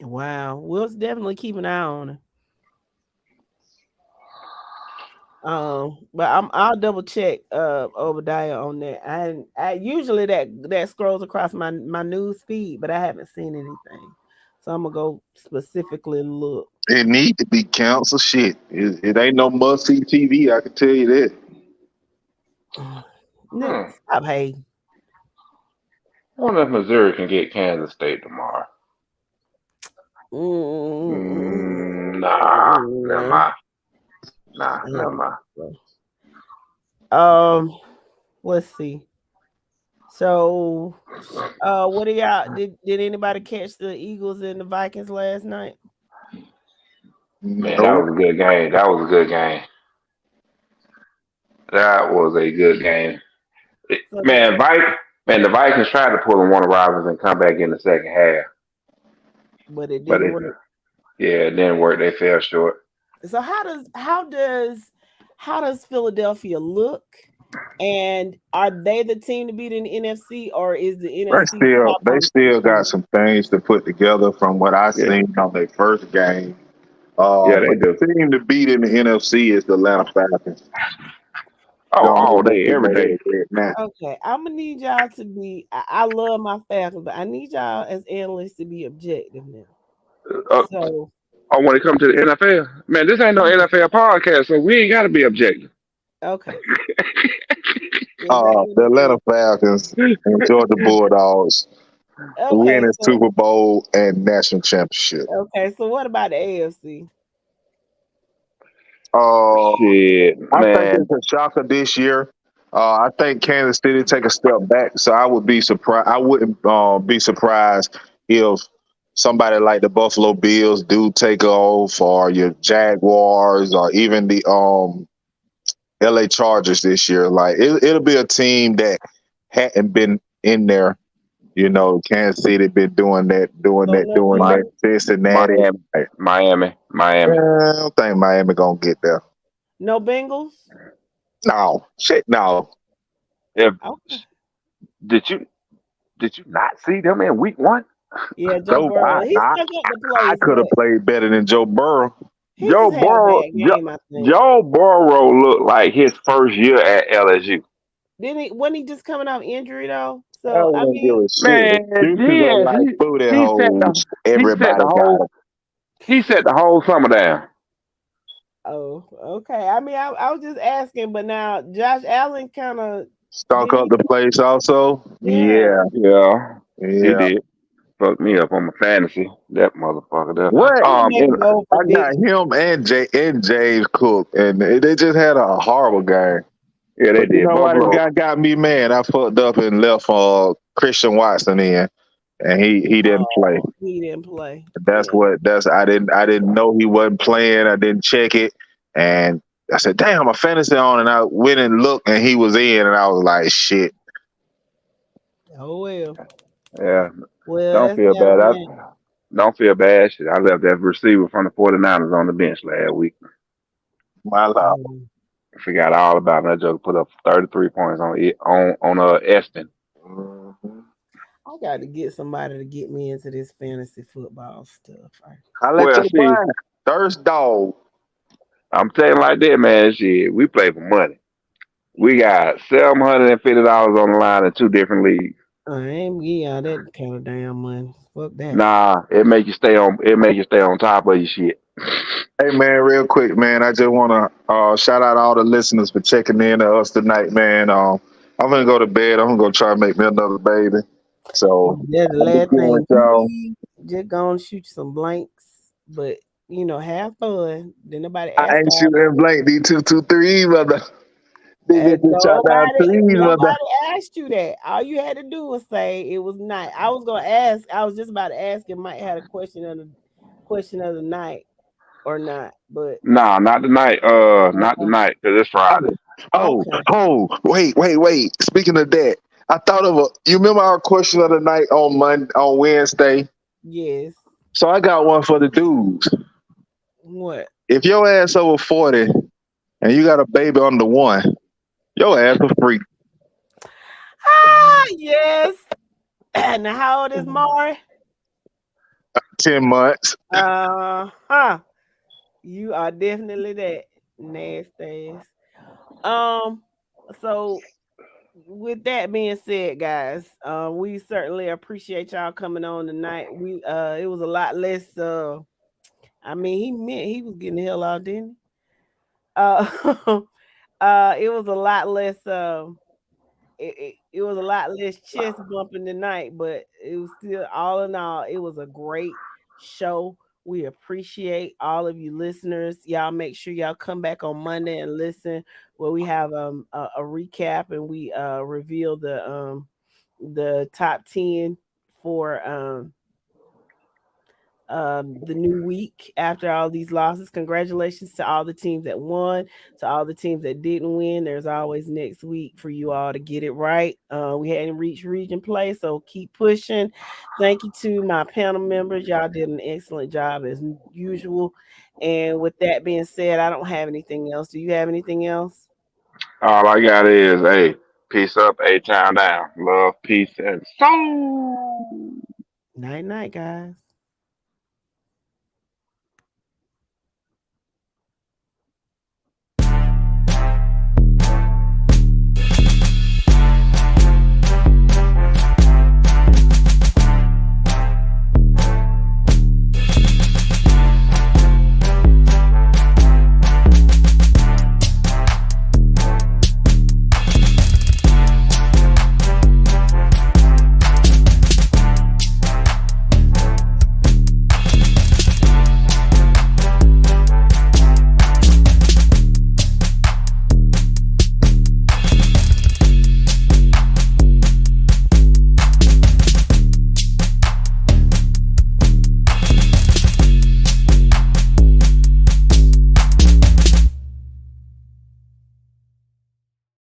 wow, we'll definitely keep an eye on him. But I'll double check Obadiah on that. I usually that scrolls across my news feed, but I haven't seen anything. So I'm gonna go specifically look. it need to be canceled. Shit, it ain't no must see TV. I can tell you that. Nick, stop hating. I wonder if Missouri can get Kansas State tomorrow. Nah, never mind. Never mind. Let's see. So, what do y'all did anybody catch the Eagles and the Vikings last night? Man, that was a good game. That was a good game. The Vikings tried to pull in one of Robbins and come back in the second half. But it didn't work. Yeah, it didn't work. They fell short. So how does Philadelphia look? And are they the team to beat in the NFC, or is the NFC? They still got some things to put together from what I seen on their first game. Yeah, they do. The team to beat in the NFC is the Atlanta Falcons. All day, every day. Okay, I'm gonna need y'all to be. I love my Falcons, but I need y'all as analysts to be objective now. When it comes to the NFL, man, this ain't no NFL podcast, so we ain't got to be objective. Okay. The Atlanta Falcons and Georgia Bulldogs winning Super Bowl and national championship. Okay, so what about the AFC? I think it's a shocker this year. I think Kansas City take a step back, so I would be surprised. I wouldn't be surprised if somebody like the Buffalo Bills do take off, or your Jaguars, or even the LA Chargers this year. Like it'll be a team that hadn't been in there. You know, Kansas City been doing that. Cincinnati, Miami. I don't think Miami gonna get there. No Bengals? No. Shit, no. Did you not see them in week 1? Yeah, Joe Burrow. I could have played better than Joe Burrow. He just had a bad game, I think. Joe Burrow looked like his first year at LSU. Didn't he? Wasn't he just coming off injury though? I So I wouldn't give mean, a shit. Man, Excuses are like booty holes. Everybody got them. he set the whole summer down. oh, okay. I mean, I was just asking, but now Josh Allen kind of Stunk up the place also. Yeah. He did. Fucked me up on my fantasy. That motherfucker there. What? Go I for got him and James Cook, and they just had a horrible game. Yeah, they But did. you know why this Buffalo. guy got me mad? I fucked up and left Christian Watson in, and he didn't play. He didn't play. I didn't know he wasn't playing. I didn't check it, and I said, "Damn, my fantasy on," and I went and looked, and he was in, and I was like, "Shit." Oh well. Yeah. Well, Don't feel bad. Don't feel bad. Shit, I left that receiver from the 49ers on the bench last week. My lord. I forgot all about it. That joke put up 33 points on Eston. I got to get somebody to get me into this fantasy football stuff. I let you buy Thirst dog. I'm telling you like that, man. Shit, we play for money. We got $750 on the line in 2 different leagues. I ain't getting that kind of damn money. Fuck that. Nah, it make you stay on top of your shit. Hey man, real quick, man. I just want to shout out all the listeners for checking in to us tonight, man. I'm gonna go to bed. I'm gonna go try to make me another baby. So yeah, the last thing, just gonna shoot some blanks, but have fun. Then nobody. I ain't shooting blank D223, brother. Nobody asked you that. All you had to do was say it was night. I was just about to ask if Mike had a question of the night or not, but nah, not tonight. Not tonight because it's Friday. Wait. Speaking of that, I thought of you remember our question of the night on Wednesday? Yes. So I got one for the dudes. What? If your ass over 40 and you got a baby under 1, your ass a freak. Yes. Now how old is Maury? 10 months. You are definitely that nasty. So with that being said, guys, we certainly appreciate y'all coming on tonight. It was a lot less he meant he was getting the hell out, didn't he? It was a lot less it was a lot less chest bumping tonight, but it was still, all in all, it was a great show. We appreciate all of you listeners. Y'all make sure y'all come back on Monday and listen where we have a recap and we reveal the top 10 for the new week after all these losses. Congratulations to all the teams that won, to all the teams that didn't win. There's always next week for you all to get it right. We hadn't reached region play, so keep pushing. Thank you to my panel members. Y'all did an excellent job as usual. And with that being said, I don't have anything else. Do you have anything else? All I got is, hey, peace up, A-Town down. Love, peace, and soul. Night, guys.